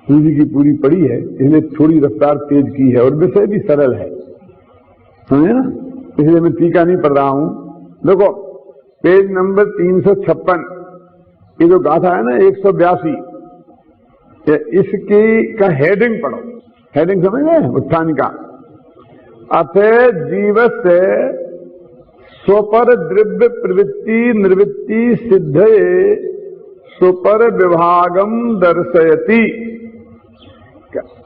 पूरी की पूरी पड़ी है, इसलिए थोड़ी रफ्तार तेज की है, और विषय भी सरल है, समझे ना? इसलिए मैं टीका नहीं पढ़ रहा हूं। देखो पेज नंबर 356, ये जो गाथा है ना 182, इसकी का हेडिंग पढ़ो। हेडिंग समझ गए? उत्थान का अथे जीवस्य स्वपर द्रव्य प्रवृत्ति निवृत्ति सिद्धये सुपर विभागम दर्शयति।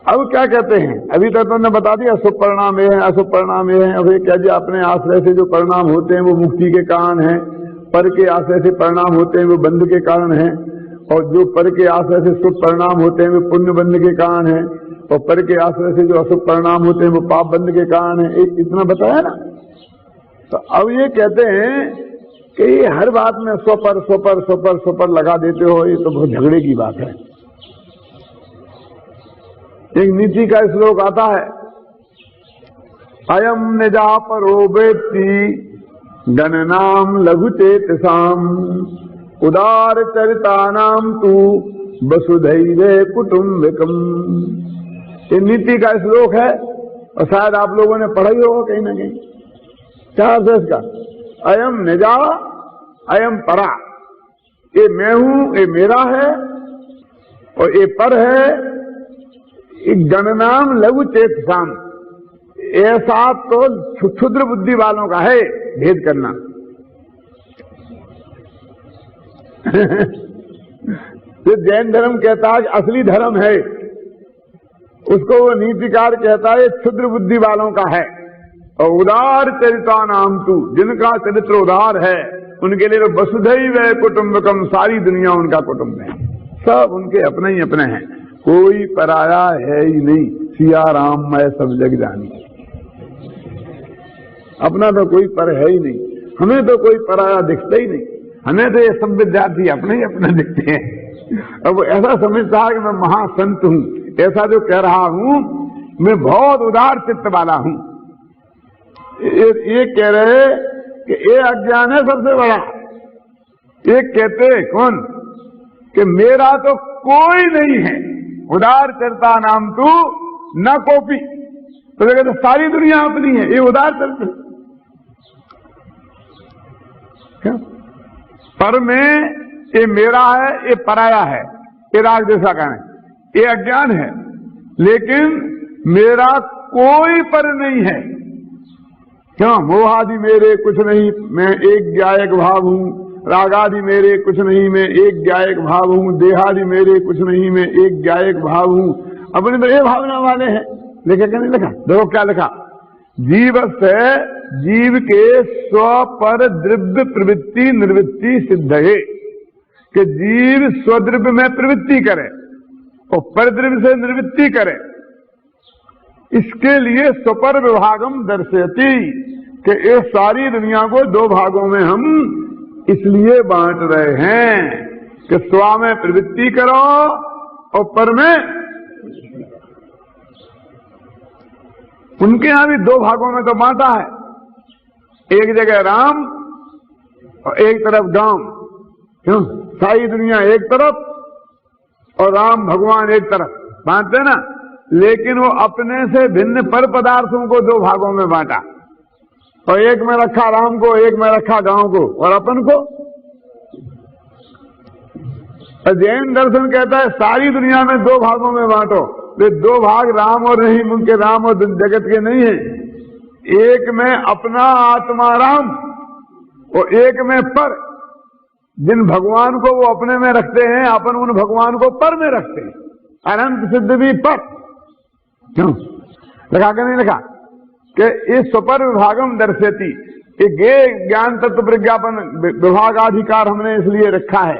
अब क्या कहते हैं? अभी तक तो उन्होंने बता दिया शुभ परिणाम ये है, अशुभ परिणाम ये है। अब ये क्या जी अपने आश्रय से जो परिणाम होते हैं वो मुक्ति के कारण है, पर के आश्रय से परिणाम होते हैं वो बंध के कारण है, और जो पर के आश्रय से शुभ परिणाम होते हैं वो पुण्य बंध के कारण है, और पर के आश्रय से जो अशुभ परिणाम होते हैं वो पाप बंध के कारण है। इतना बताया ना? तो अब ये कहते हैं कि ये हर बात में स्वपर स्वपर स्वपर स्वपर लगा देते हो, ये तो बहुत झगड़े की बात है। एक नीति का श्लोक आता है, अयम निजा परो वेत्ति गणनाम लघु चेतसाम उदार चरितानाम तू वसुधैव कुटुंबकम। ये नीति का श्लोक है, और शायद आप लोगों ने पढ़ा ही होगा कहीं ना कहीं। क्या अर्थ है इसका? अयम निजा अयम परा, ये मैं हूं, ये मेरा है, और ये पर है। गणनाम लघु चेतसाम, ऐसा तो क्षुद्र बुद्धि वालों का है भेद करना। जो जैन धर्म कहता है असली धर्म है, उसको वो नीतिकार कहता है क्षुद्र बुद्धि वालों का है। और उदार चरिता नाम तू, जिनका चरित्र उदार है उनके लिए तो वसुधैव कुटुंबकम, सारी दुनिया उनका कुटुंब है, सब उनके अपने ही अपने हैं। कोई पराया है ही नहीं, सिया राम मैं सब जग जानी। अपना तो कोई पर है ही नहीं, हमें तो कोई पराया दिखता ही नहीं, हमें तो ये सब विद्यार्थी अपने ही अपने दिखते हैं। अब वो ऐसा समझता है कि मैं महासंत हूं, ऐसा जो कह रहा हूं मैं बहुत उदार चित्त वाला हूं। ये कह रहे कि ये अज्ञान है सबसे बड़ा। एक कहते कौन कि मेरा तो कोई नहीं है, उदार चरता नाम तू न कोपी। तो कहते सारी दुनिया अपनी है, ये उदार चरते क्या? पर में ये मेरा है, ये पराया है, ये राग जैसा कहना, ये अज्ञान है। लेकिन मेरा कोई पर नहीं है। क्यों? मोहादि मेरे कुछ नहीं, मैं एक गायक भाव हूं। रागादि मेरे कुछ नहीं, मैं एक गायक भाव हूं। देहादि मेरे कुछ नहीं, मैं एक गायक भाव हूं। अपने तो ये भावना वाले हैं। लिखा क्या नहीं लिखा? देखो क्या लिखा, जीवस्य जीव के स्व पर द्रव्य प्रवृत्ति निर्वृत्ति सिद्ध है कि जीव स्वद्रव्य में प्रवृत्ति करे और परद्रव्य से निर्वृत्ति करे। इसके लिए स्वपर विभागम दर्शयति कि इस सारी दुनिया को दो भागों में हम इसलिए बांट रहे हैं कि स्व में प्रवृत्ति करो और पर में। उनके यहां भी दो भागों में तो बांटा है, एक जगह राम और एक तरफ गांव। क्यों? सारी दुनिया एक तरफ और राम भगवान एक तरफ बांटते ना। लेकिन वो अपने से भिन्न पर पदार्थों को दो भागों में बांटा, और एक में रखा राम को, एक में रखा गांव को और अपन को। जैन दर्शन कहता है सारी दुनिया में दो भागों में बांटो। वे दो भाग राम और नहीं, उनके राम और जगत के नहीं है। एक में अपना आत्मा राम और एक में पर। जिन भगवान को वो अपने में रखते हैं, अपन उन भगवान को पर में रखते हैं। अनंत सिद्ध भी पर। क्यों लिखा के नहीं लिखा कि इस स्वपर विभागम दर्शयति, ये ज्ञान तत्व प्रज्ञापन विभागाधिकार हमने इसलिए रखा है।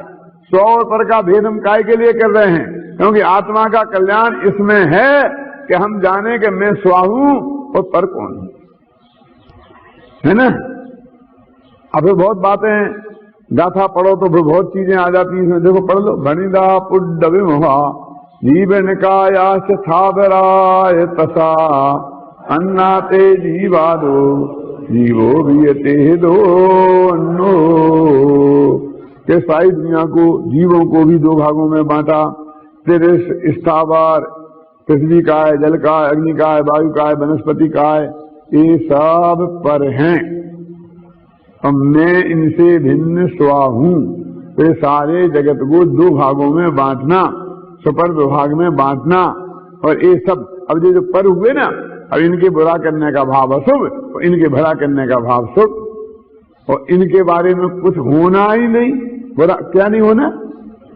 स्व और पर का भेद हम काय के लिए कर रहे हैं? क्योंकि आत्मा का कल्याण इसमें है कि हम जाने कि मैं स्व हूं और पर कौन हूं, है ना। अभी बहुत बातें हैं, गाथा पढ़ो तो भी बहुत चीजें आ जाती हैं। देखो पढ़ लो, भनिदा पुड्ड विमोहा जीवन कायास थावराय तसा अन्नाते जीवादो जीवो भी दो अन्नो। के सारी दुनिया को, जीवों को भी दो भागों में बांटा। फिर स्थावर, पृथ्वी का है, जल का है, अग्नि का है, वायु का है, वनस्पति का है, ये सब पर हैं और मैं इनसे भिन्न स्व हूं। तो सारे जगत को दो भागों में बांटना, सुपर विभाग में बांटना। और ये सब अब जो पर हुए ना, अब इनके बुरा करने का भाव अशुभ और इनके भला करने का भाव शुभ, और इनके बारे में कुछ होना ही नहीं। बुरा क्या नहीं होना?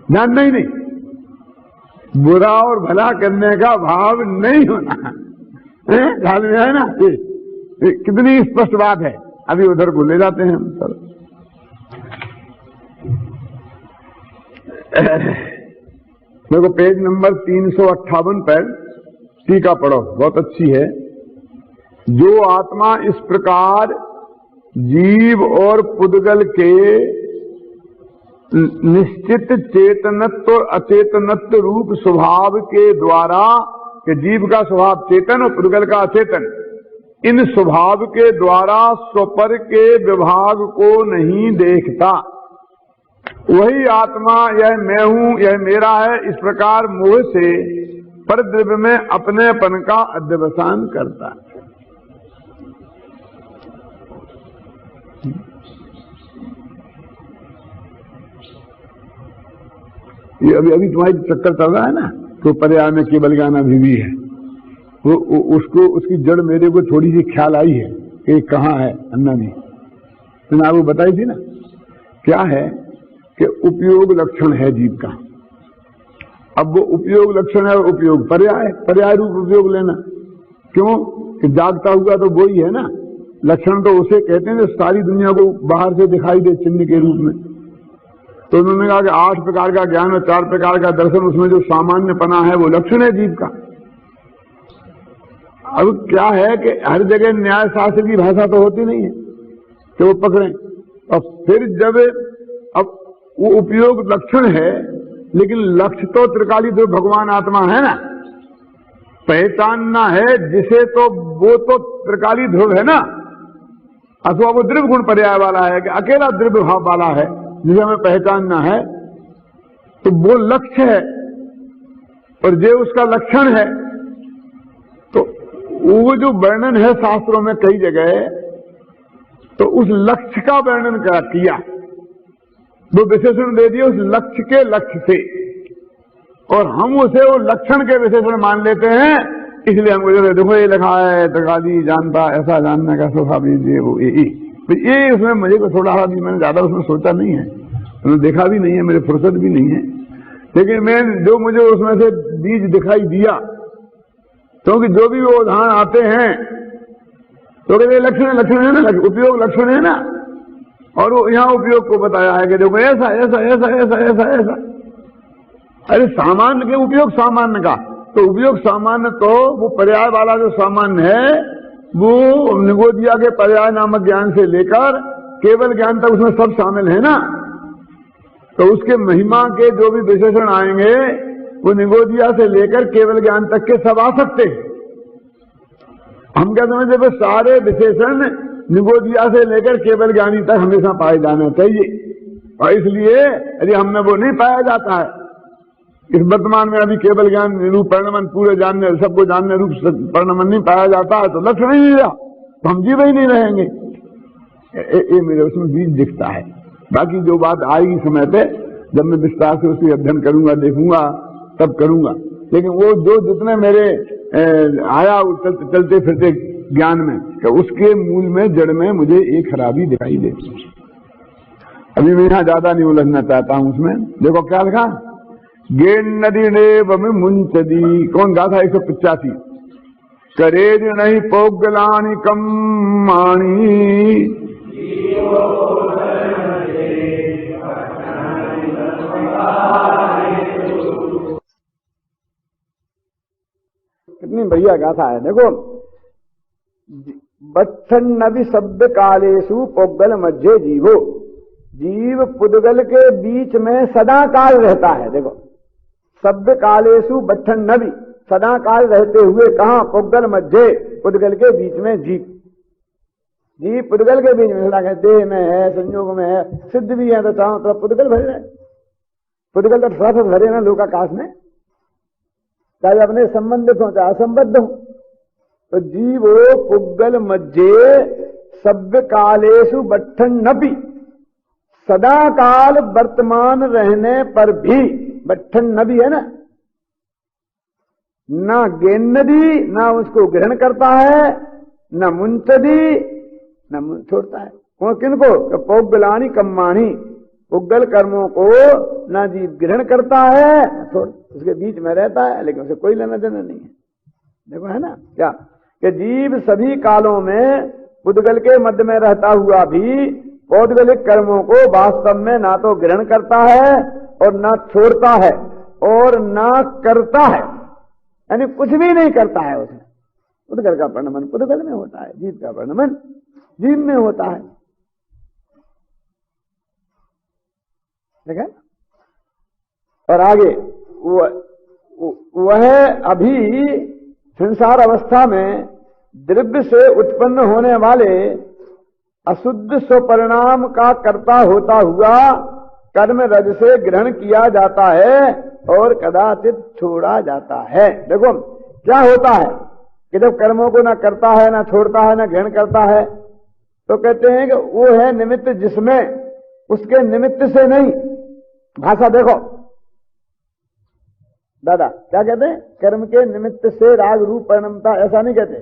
जानना ही नहीं। बुरा और भला करने का भाव नहीं होना ख्याल में है ना। ये कितनी स्पष्ट बात है। अभी उधर को ले जाते हैं हम सर। देखो पेज नंबर 358 पर टीका पढ़ो, बहुत अच्छी है। जो आत्मा इस प्रकार जीव और पुद्गल के निश्चित चेतनत्व और अचेतनत्व रूप स्वभाव के द्वारा, कि जीव का स्वभाव चेतन और पुद्गल का अचेतन, इन स्वभाव के द्वारा स्वपर के विभाग को नहीं देखता, वही आत्मा यह मैं हूं, यह मेरा है, इस प्रकार मोह से परद्रव्य में अपनेपन का अध्यवसान करता है। ये अभी तुम्हारी चक्कर चल रहा है ना, तो पर्याय में केवल ज्ञान भी है। वो उसको, उसकी जड़ मेरे को थोड़ी सी ख्याल आई है कि कहाँ है। अन्ना ने मैंने आपको बताई थी ना, क्या है कि उपयोग लक्षण है जीव का। अब वो उपयोग लक्षण है, उपयोग पर्याय रूप उपयोग लेना। क्यों कि जागता हुआ तो वो ही है ना। लक्षण तो उसे कहते हैं जो सारी दुनिया को बाहर से दिखाई दे चिन्ह के रूप में। तो उन्होंने कहा कि 8 प्रकार का ज्ञान और 4 प्रकार का दर्शन, उसमें जो सामान्यपना है वो लक्षण है जीव का। अब क्या है कि हर जगह न्याय शास्त्र की भाषा तो होती नहीं है कि वो पकड़ें, और फिर जब अब वो उपयोग लक्षण है, लेकिन लक्ष्य तो त्रिकाली ध्रुव भगवान आत्मा है ना, पहचानना है जिसे, तो वो तो त्रिकाली ध्रुव है ना, अथवा वो द्रव्य गुण पर्याय वाला है कि अकेला द्रव्य भाव वाला है जिसे हमें पहचानना है, तो वो लक्ष्य है और ये उसका लक्षण है। तो वो जो वर्णन है शास्त्रों में कई जगह, तो उस लक्ष्य का वर्णन किया, वो विशेषण दे दिए उस लक्ष्य के लक्ष्य से, और हम उसे वो लक्षण के विशेषण मान लेते हैं। इसलिए हमको देखो ये लिखा है त्रिकाली जानता, ऐसा जानने का स्वभाव ये वो ये उसमें मुझे को थोड़ा भी, मैंने ज्यादा उसमें सोचा नहीं है, मैंने देखा भी नहीं है, मेरे फुर्सत भी नहीं है, लेकिन मैं जो मुझे उसमें से बीज दिखाई दिया, क्योंकि जो भी वो उदाहरण आते हैं तो कहते लक्षण है ना, उपयोग लक्षण है ना, और वो यहाँ उपयोग को बताया है कि देखो ऐसा ऐसा ऐसा ऐसा ऐसा ऐसा। अरे सामान्य के उपयोग सामान्य का, तो उपयोग सामान्य तो वो पर्याय वाला जो सामान्य है वो निगोदिया के पर्याय नामक ज्ञान से लेकर केवल ज्ञान तक उसमें सब शामिल है ना। तो उसके महिमा के जो भी विशेषण आएंगे वो निगोदिया से लेकर केवल ज्ञान तक के सब आ सकते हैं। हम क्या समझते हैं, सारे विशेषण निगोदिया से लेकर केवल ज्ञानी तक हमेशा पाए जाना चाहिए, और इसलिए यदि हमें वो नहीं पाया जाता है इस वर्तमान में, अभी केवल ज्ञान रूप परिणमन पूरे जानने सबको जानने रूप परिणमन नहीं पाया जाता है, तो लक्ष्य नहीं मिला तो हम जीव ही नहीं रहेंगे। ये मेरे उसमें बीज दिखता है। बाकी जो बात आएगी समय पे, जब मैं विस्तार से उसकी अध्ययन करूंगा, देखूंगा, तब करूंगा। लेकिन वो जो जितने मेरे आया चलते फिरते ज्ञान में, तो उसके मूल में जड़ में मुझे एक खराबी दिखाई देती है। अभी मैं यहाँ ज्यादा नहीं उलझना चाहता हूं उसमें। देखो क्या लिखा, गेन नदी ने बम मुंचदी, कौन गा था 185, करेज नहीं पोगलानी कम्माणी, कितनी बढ़िया गाथा है। देखो, बच्छन नदी शब्द कालेशु पोगल मध्य जीवो, जीव पुद्गल के बीच में सदा काल रहता है। देखो, शब्द कालेशु बच्छन नदी, सदा काल रहते हुए कहा, पोगल मध्य, पुद्गल के बीच में जीव, जीव पुद्गल के बीच में सदा, देह में है, संयोग में है, सिद्ध भी है, तो चारों तरफ पुद्गल भरे रहे। पुद्गल तो थोड़ा सा भरे ना लोकाकाश में, चाहे अपने संबंधित हो चाहे असंबद्ध हो। तो जीवो पुद्गल मध्य शब्द कालेशु बट्ठन नपी, सदा काल वर्तमान रहने पर भी, बट्ठन नबी है ना गेन्नदी, ना उसको ग्रहण करता है, न मुंचदी, न छोड़ता है। कौन किनको, पोगलानी कम्मानी, पुग्गल कर्मों को ना जीव ग्रहण करता है न छोड़, उसके बीच में रहता है, लेकिन उसे कोई लेना देना नहीं है। देखो है ना क्या, कि जीव सभी कालों में पुद्गल के मध्य में रहता हुआ भी पौद्गलिक कर्मों को वास्तव में ना तो ग्रहण करता है और ना छोड़ता है और ना करता है, यानी कुछ भी नहीं करता है उसमें। पुद्गल का परिणमन पुद्गल में होता है, जीव का परिणमन जीव में होता है। ठीक है। और आगे वह अभी संसार अवस्था में द्रव्य से उत्पन्न होने वाले अशुद्ध स्वपरिणाम का कर्ता होता हुआ कर्म रज से ग्रहण किया जाता है और कदाचित छोड़ा जाता है। देखो क्या होता है कि जब कर्मों को ना करता है, ना छोड़ता है, ना ग्रहण करता है, तो कहते हैं कि वो है निमित्त जिसमें उसके निमित्त से नहीं। भाषा देखो दादा क्या कहते हैं, कर्म के निमित्त से राग रूप परिणमता, ऐसा नहीं कहते।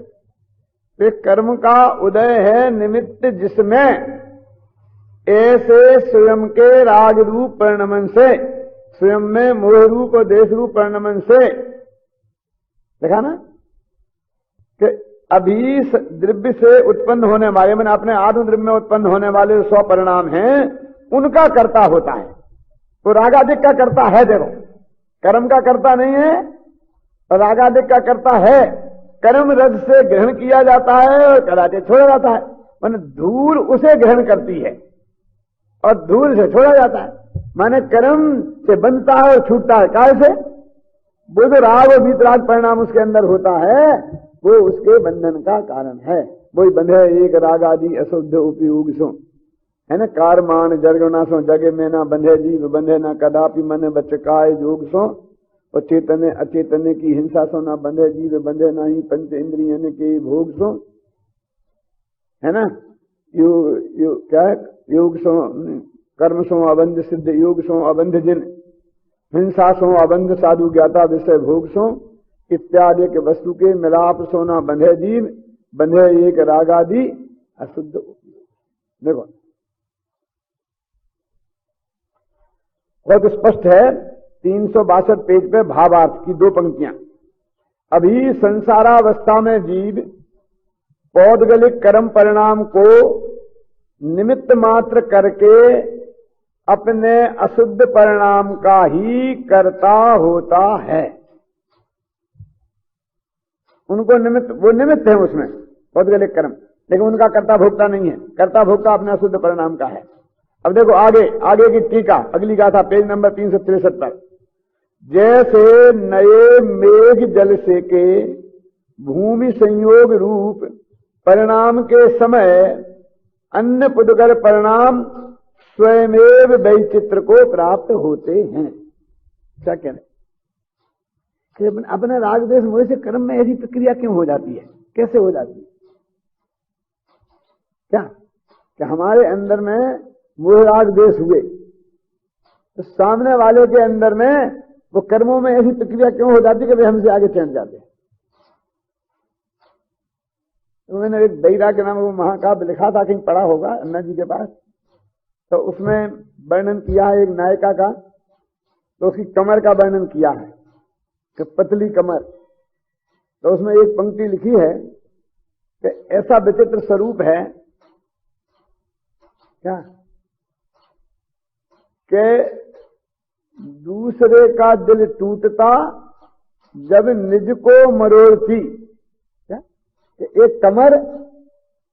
तो कर्म का उदय है निमित्त जिसमें ऐसे स्वयं के राग रूप परिणमन से, स्वयं में मोह रूप और देश रूप परिणमन से, देखा ना कि अभी द्रव्य से उत्पन्न होने वाले, मैंने अपने आत्म द्रव्य में उत्पन्न होने वाले 100 परिणाम हैं, उनका कर्ता होता है।
वो रागादिक का करता है, देखो कर्म का करता नहीं है और रागादिक का करता है। कर्म रज से ग्रहण किया जाता है और कराटे छोड़ा जाता है। माने धूल उसे ग्रहण करती है और धूल से छोड़ा जाता है। माने कर्म से बनता है और छूटता है। काय से? वो जो राग और वीतराग परिणाम उसके अंदर होता है वो उसके बंधन का कारण है। वही बंधे एक राग आदि अशुद्ध उपयोग सो, है ना। कारमान जरगुना सो जगे में ना बंधे जीव बंधे ना कदापि मन बचकाय जोग सो, और चेतने अचेतने की हिंसा सो ना बंधे जीव बंधे ना ही पंच इंद्रियन के भोग सो, है ना। क्या योग सो कर्म सो अबंध सिद्ध योग सो अबंध जिन हिंसा सो अबंध साधु ज्ञाता विषय भोग सो इत्यादि के वस्तु के मिलाप सोना बंधे जीव बंधे एक रागादि अशुद्ध। देखो बहुत स्पष्ट है 362 पेज पे भावार्थ की 2 पंक्तियां। अभी संसारावस्था में जीव पौद्गलिक कर्म परिणाम को निमित्त मात्र करके अपने अशुद्ध परिणाम का ही कर्ता होता है। उनको वो निमित्त है उसमें पौद्गलिक कर्म, लेकिन उनका कर्ता भोक्ता नहीं है। कर्ता भोक्ता अपने अशुद्ध परिणाम का है। अब देखो आगे की टीका अगली गाथा पेज नंबर 363 पर। जैसे नए मेघ जल से के भूमि संयोग रूप परिणाम के समय अन्य पुद्गल परिणाम स्वयमेव वैचित्र को प्राप्त होते हैं। क्या कहने कि अपने राग देश मोह से कर्म में ऐसी प्रक्रिया क्यों हो जाती है, कैसे हो जाती है? क्या कि हमारे अंदर में मोह राग देश हुए तो सामने वाले के अंदर में वो कर्मों में ऐसी प्रक्रिया क्यों हो जाती है कि वे हमसे आगे चढ़ जाते हैं। तो मैंने एक बैरा के नाम वो महाकाव्य लिखा था, कहीं पढ़ा होगा अन्ना जी के पास, तो उसमें वर्णन किया है एक नायिका का। तो उसकी कमर का वर्णन किया है कि पतली कमर। तो उसमें एक पंक्ति लिखी है कि ऐसा विचित्र स्वरूप है क्या कि दूसरे का दिल टूटता जब निज को मरोड़ती। क्या कि एक कमर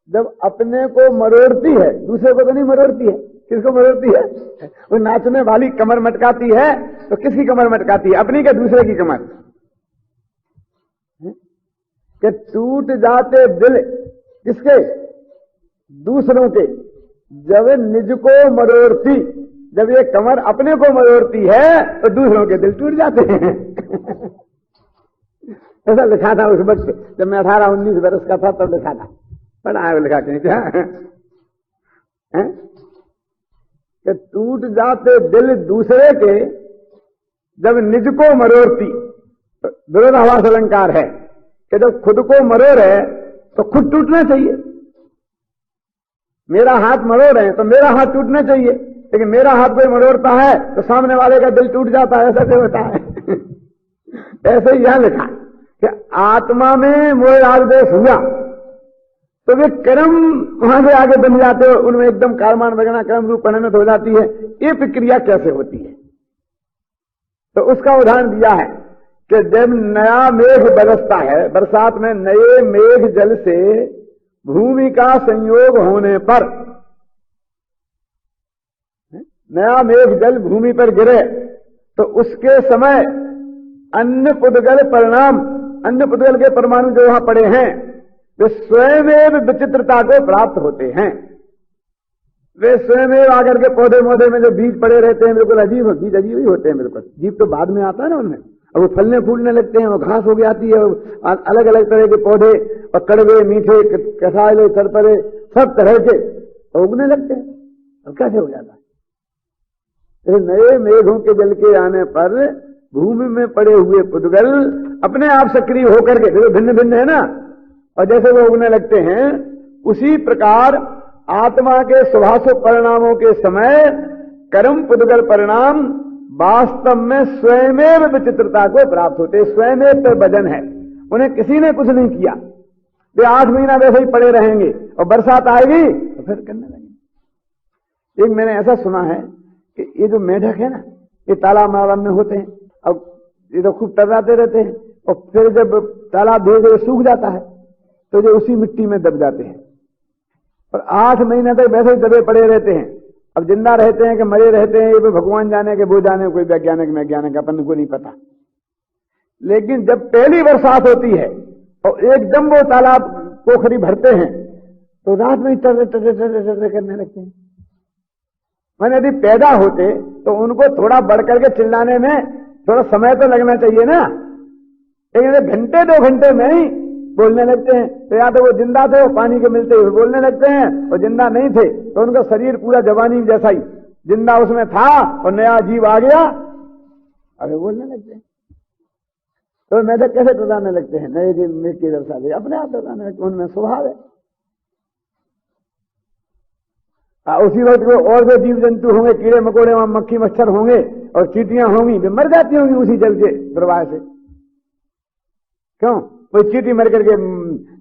जब अपने को मरोड़ती है, दूसरे को तो नहीं मरोड़ती है। किसको मरोड़ती है? वो नाचने वाली कमर मटकाती है तो किसकी कमर मटकाती है? अपनी के दूसरे की कमर। कि टूट जाते दिल किसके? दूसरों के। जब निज को मरोड़ती, जब ये कमर अपने को मरोड़ती है तो दूसरों के दिल टूट जाते हैं। ऐसा लिखा था उस वक्त जब मैं 18-19 वर्ष का था, तब लिखा था। पढ़ा है लिखा कहीं क्या है? कि टूट जाते दिल दूसरे के जब निज को मरोड़ती। तो विरोधाभास अलंकार है कि जब खुद को मरोड़े तो खुद टूटना चाहिए। मेरा हाथ मरोड़ रहे हैं तो मेरा हाथ टूटना चाहिए, लेकिन मेरा हाथ कोई मरोड़ता है तो सामने वाले का दिल टूट जाता है। ऐसा क्यों होता है? ऐसे ही यहां लिखा कि आत्मा में मोह राग देश हुआ तो वे कर्म वहां से आगे बन जाते हो, उनमें एकदम कारमान वगैरह कर्म रूप परिणत हो जाती है। ये प्रक्रिया कैसे होती है? तो उसका उदाहरण दिया है कि जब नया मेघ बरसता है, बरसात में नए मेघ जल से भूमि का संयोग होने पर, नया मेघ जल भूमि पर गिरे तो उसके समय अन्य पुद्गल परिणाम, अन्य पुद्गल के परमाणु जो वहां पड़े हैं वे स्वयं विचित्रता को प्राप्त होते हैं। वे स्वयं आकर के पौधे मोधे में जो बीज पड़े रहते हैं बिल्कुल अजीब, बीज अजीब ही होते हैं बिल्कुल। जीव तो बाद में आता है ना उनमें, अब वो फलने फूलने लगते हैं, वो घास हो जाती है, अलग अलग तरह के पौधे और कड़वे मीठे कसाले सरपरे सब तरह के उगने लगते हैं। अब कैसे हो जाता है? नए मेघों के जल के आने पर भूमि में पड़े हुए पुद्गल अपने आप सक्रिय होकर के, जो भिन्न भिन्न है ना, और जैसे वो उगने लगते हैं उसी प्रकार आत्मा के स्वभाव परिणामों के समय कर्म पुद्गल परिणाम वास्तव में स्वयं विचित्रता को प्राप्त होते। स्वयं पर वजन है, उन्हें किसी ने कुछ नहीं किया। वे 8 महीना वैसे ही पड़े रहेंगे और बरसात आएगी तो फिर करने लगेंगे। एक मैंने ऐसा सुना है कि ये जो मेढक है ना, ये तालाब मालाब में होते हैं। अब ये तो खूब टर्राते रहते हैं और फिर जब तालाब धीरे धीरे सूख जाता है तो जो उसी मिट्टी में दब जाते हैं और 8 महीने तक वैसे ही दबे पड़े रहते हैं। अब जिंदा रहते हैं कि मरे रहते हैं ये भी भगवान जाने के, वो जाने, कोई वैज्ञानिक अपन को नहीं पता। लेकिन जब पहली बरसात होती है और एकदम वो तालाब पोखरी भरते हैं तो रात में टर्रे टर्रे टर्रे टर्रे करने लगते हैं। मैंने यदि पैदा होते तो उनको थोड़ा बढ़ करके चिल्लाने में थोड़ा समय तो लगना चाहिए ना, लेकिन घंटे 2 घंटे में ही बोलने लगते हैं। तो या तो वो जिंदा थे, वो पानी के मिलते हुए बोलने लगते हैं, और जिंदा नहीं थे तो उनका शरीर पूरा जवानी जैसा ही जिंदा उसमें था और नया जीव आ गया, अरे बोलने लगते हैं। तो मेढक कैसे डराने लगते हैं? नए जीव में की दर्शा दे, अपने आप डराने लगते, उनमें स्वभाव है। उसी वक्त और जो जीव जंतु होंगे, कीड़े मकोड़े, मक्खी मच्छर होंगे और चींटियां होंगी, वे मर जाती होंगी उसी जल के प्रवाह से। क्यों? कोई चींटी मर करके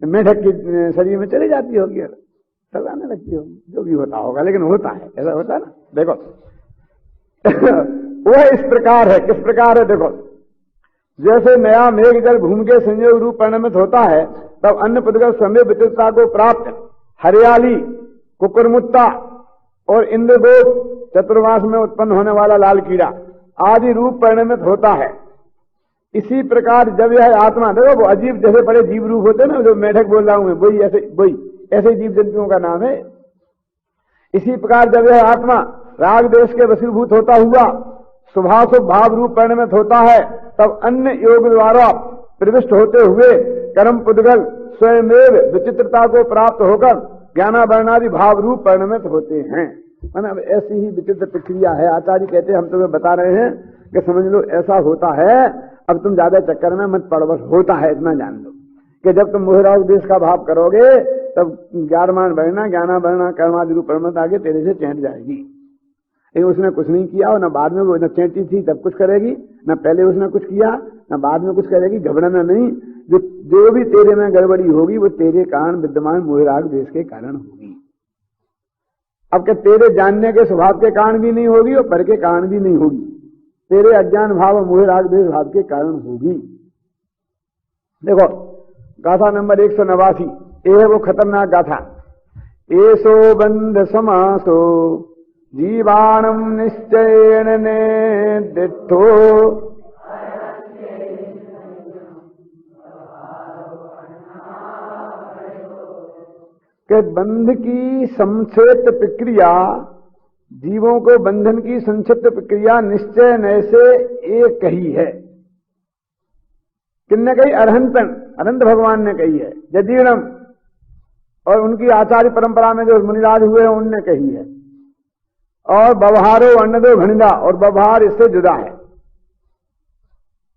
मेढक की शरीर में चली जाती होगी, डराने लगती होगी, जो भी होता होगा, लेकिन होता है, ऐसा होता है ना। देखो वह इस प्रकार है। किस प्रकार है? देखो, जैसे नया मेघ जल भूमि के संयोग रूप परिणमित होता है, तब अन्य पुद्गल समय विचित्रता को प्राप्त हरियाली, कुकुरमुत्ता और इंद्रगोप, चतुर्मास में उत्पन्न होने वाला लाल कीड़ा आदि रूप परिणमित होता है। इसी प्रकार जब यह आत्मा, देखो वो अजीब जैसे बड़े जीव रूप होते हैं ना, जो मेढक बोल रहा हूं वही ऐसे जीव जंतुओं का नाम है। इसी प्रकार जब यह आत्मा राग देश के वशीभूत होता हुआ शुभाशुभ भाव रूप परिणमित होता है, तब अन्य योग द्वारा प्रविष्ट होते हुए कर्म पुद्गल स्वयमेव विचित्रता को प्राप्त होकर ज्ञानावरणादि भाव रूप परिणमित होते हैं। मतलब ऐसी ही विचित्र प्रक्रिया है। आचार्य कहते हैं, हम तुम्हें बता रहे हैं कि समझ लो ऐसा होता है। अब तुम ज्यादा चक्कर में मत पड़ो, बस होता है इतना जान लो कि जब तुम मोहराग देश का भाव करोगे तब ज्ञानमान बढ़ना, ज्ञानावरणा कर्मादि रूप परिणमित आगे तेरे से चैंट जाएगी। लेकिन उसने कुछ नहीं किया और न बाद में वो न चैंटी थी तब कुछ करेगी, न पहले उसने कुछ किया न बाद में कुछ करेगी। घबराना नहीं, जो भी तेरे में गड़बड़ी होगी वो तेरे कारण विद्यमान मोहराग देश के कारण होगी। अब क्या तेरे जानने के स्वभाव के कारण भी नहीं होगी और पर के कारण भी नहीं होगी, तेरे अज्ञान भाव और मोहराग देश भाव के कारण होगी। देखो गाथा नंबर 189, ये है वो खतरनाक गाथा। एसो बंध समासो जीवाणम निश्चयन ने दिठो के बंध की संक्षिप्त प्रक्रिया, जीवों को बंधन की संक्षिप्त प्रक्रिया निश्चय नय से एक कही है। किसने कही? अनंत भगवान ने कही है। जदीर्णम और उनकी आचार्य परंपरा में जो मुनिराज हुए हैं उनने कही है। और व्यवहारो अन्नदो घनिदा, और व्यवहार इससे जुदा है।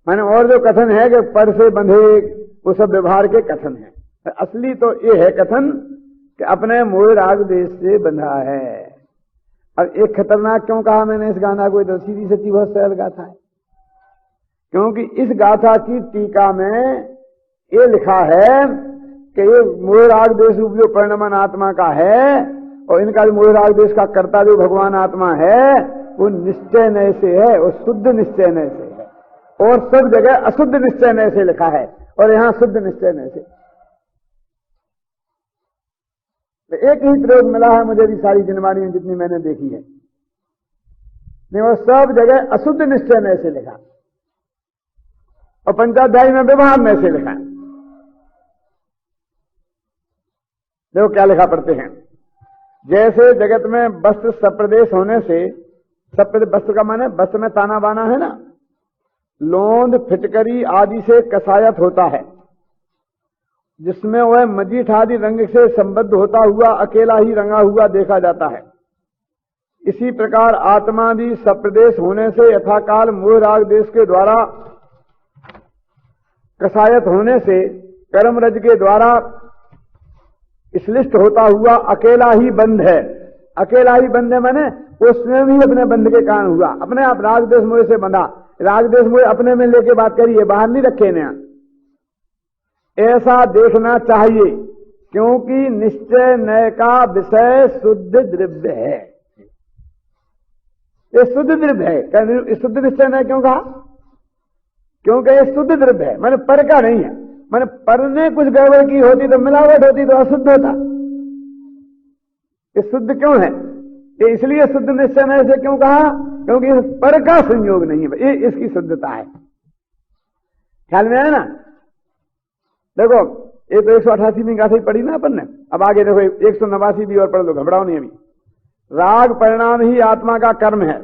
माने और जो कथन है कि पर से बंधे, वो सब व्यवहार के कथन है। असली तो ये है कथन कि अपने मोहराग देश से बंधा है। अब एक खतरनाक क्यों कहा मैंने इस गाथा को? इधर सीधी सच्ची बहुत सरल गाथा है, क्योंकि इस गाथा की टीका में ये लिखा है कि ये मोहराग देश रूप जो परिणमन आत्मा का है और इनका जो मोहराग देश का कर्ता जो भगवान आत्मा है वो निश्चय नय से है, वो शुद्ध निश्चय नय से है। और सब जगह अशुद्ध निश्चय नय से लिखा है और यहां शुद्ध निश्चय नय से। एक ही प्रयोग मिला है मुझे भी सारी जिनवाणी जितनी मैंने देखी है, नहीं वो सब जगह अशुद्ध निश्चय नय से लिखा और पंचाध्यायी में व्यवहार नय से लिखा। देखो क्या लिखा पढ़ते हैं। जैसे जगत में वस्त्र सप्रदेश होने से, वस्त्र का माने वस्त्र में ताना बाना है ना, लोंद फिटकरी आदि से कसायत होता है, जिसमें वह मजीठ आदि रंग से संबद्ध होता हुआ अकेला ही रंगा हुआ देखा जाता है। इसी प्रकार आत्मादि सप्रदेश होने से यथाकाल मोहराग देश के द्वारा कसायत होने से कर्म रज के द्वारा श्लिष्ट होता हुआ अकेला ही बंध है। अकेला ही बंध है माने वो स्वयं ही अपने बंध के कारण हुआ, अपने आप राग देश मोह से बंधा। राग देश मोह अपने में लेके बात करिए, बाहर नहीं रखे ना। ऐसा देखना चाहिए क्योंकि निश्चय नय का विषय शुद्ध द्रव्य है। ये शुद्ध द्रव्य है। क्या शुद्ध निश्चय नहीं क्यों कहा? क्योंकि ये शुद्ध द्रव्य है, मैंने पर का नहीं है। मैंने पर ने कुछ गड़बड़ की होती तो मिलावट होती तो अशुद्ध होता। ये शुद्ध क्यों है? ये इसलिए शुद्ध निश्चय नहीं से क्यों कहा? क्योंकि इस पर का संयोग नहीं है, ये इसकी शुद्धता है। ख्याल में आया ना? देखो ये तो 188वीं गाथा ही पढ़ी ना अपन ने। अब आगे देखो 189 भी और पढ़ लो, घबराओ नहीं। अभी राग परिणाम ही आत्मा का कर्म है,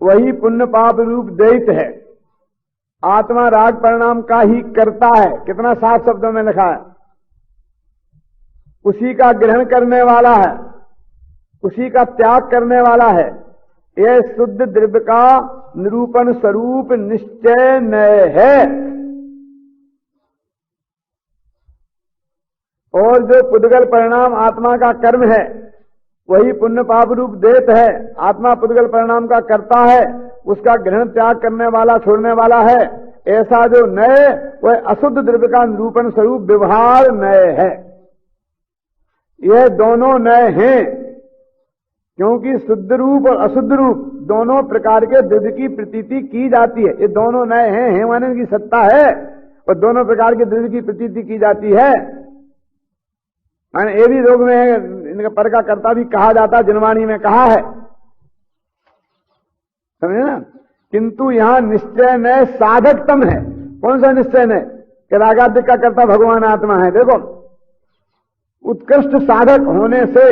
वही पुण्य पाप रूप दैत है। आत्मा राग परिणाम का ही करता है। कितना साफ शब्दों में लिखा है। उसी का ग्रहण करने वाला है, उसी का त्याग करने वाला है। यह शुद्ध द्रव्य का निरूपण स्वरूप निश्चय नय है। और जो पुद्गल परिणाम आत्मा का कर्म है, वही पुण्य पाप रूप देत है। आत्मा पुद्गल परिणाम का करता है, उसका ग्रहण त्याग करने वाला, छोड़ने वाला है। ऐसा जो नय, वह अशुद्ध द्रव्य का निरूपण स्वरूप व्यवहार नय है। यह दोनों नय हैं, क्योंकि शुद्ध रूप और अशुद्ध रूप दोनों प्रकार के द्रव्य की प्रतीति की जाती है। ये दोनों नय हैं माने की सत्ता है, और दोनों प्रकार के द्रव्य की प्रतीति की जाती है। ये भी रोग में इनका पर का कर्ता भी कहा जाता, जनवाणी में कहा है, समझे ना? किंतु यहां निश्चय नय साधकतम है। कौन सा निश्चय नय? कि रागाद्य का कर्ता भगवान आत्मा है। देखो उत्कृष्ट साधक होने से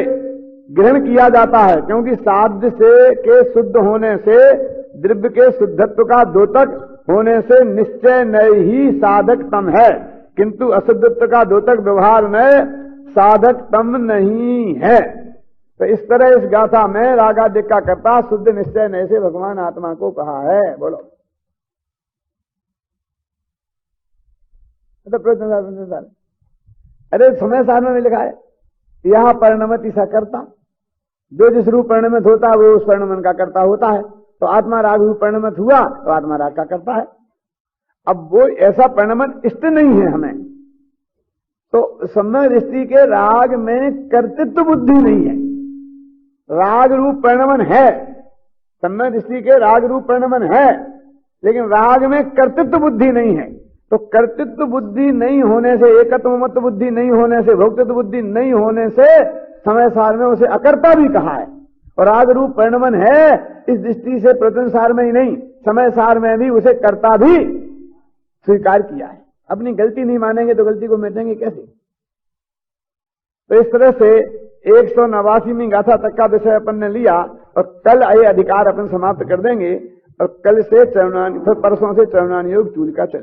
ग्रहण किया जाता है, क्योंकि साध्य से के शुद्ध होने से, द्रव्य के शुद्धत्व का द्योतक होने से निश्चय नय ही साधकतम है। किंतु अशुद्धत्व का द्योतक व्यवहार नय साधकतम नहीं है। तो इस तरह इस गाथा में रागादिक का कर्ता शुद्ध निश्चय नय से भगवान आत्मा को कहा है। बोलो तो प्रश्न, अरे समय साधन में लिखा है यह परिणमति सा कर्ता, जो जिस रूप परिणमित होता है वो उस परिणमन का कर्ता होता है। तो आत्मा राग रूप परिणमित हुआ तो आत्मा राग का कर्ता है। अब वो ऐसा परिणमन इष्ट नहीं है हमें, तो सम्यक दृष्टि के राग में कर्तृत्व बुद्धि नहीं है। राग रूप परिणमन है, सम्यक दृष्टि के राग रूप परिणमन है, लेकिन राग में कर्तृत्व बुद्धि नहीं है। तो कर्तृत्व बुद्धि नहीं होने से, एकत्व मत्व बुद्धि नहीं होने से, भोक्तृत्व बुद्धि नहीं होने से समय सार में उसे अकर्ता भी कहा है। और राग रूप परिणमन है, इस दृष्टि से प्रत्यंग सार में ही नहीं, समय सार में भी उसे कर्ता भी स्वीकार किया है। अपनी गलती नहीं मानेंगे तो गलती को मिटेंगे कैसे? तो इस तरह से 189वीं गाथा तक का विषय अपन ने लिया, और कल ये अधिकार अपन समाप्त कर देंगे, और कल से चरणान, फिर परसों से चरणान योग चूल का चल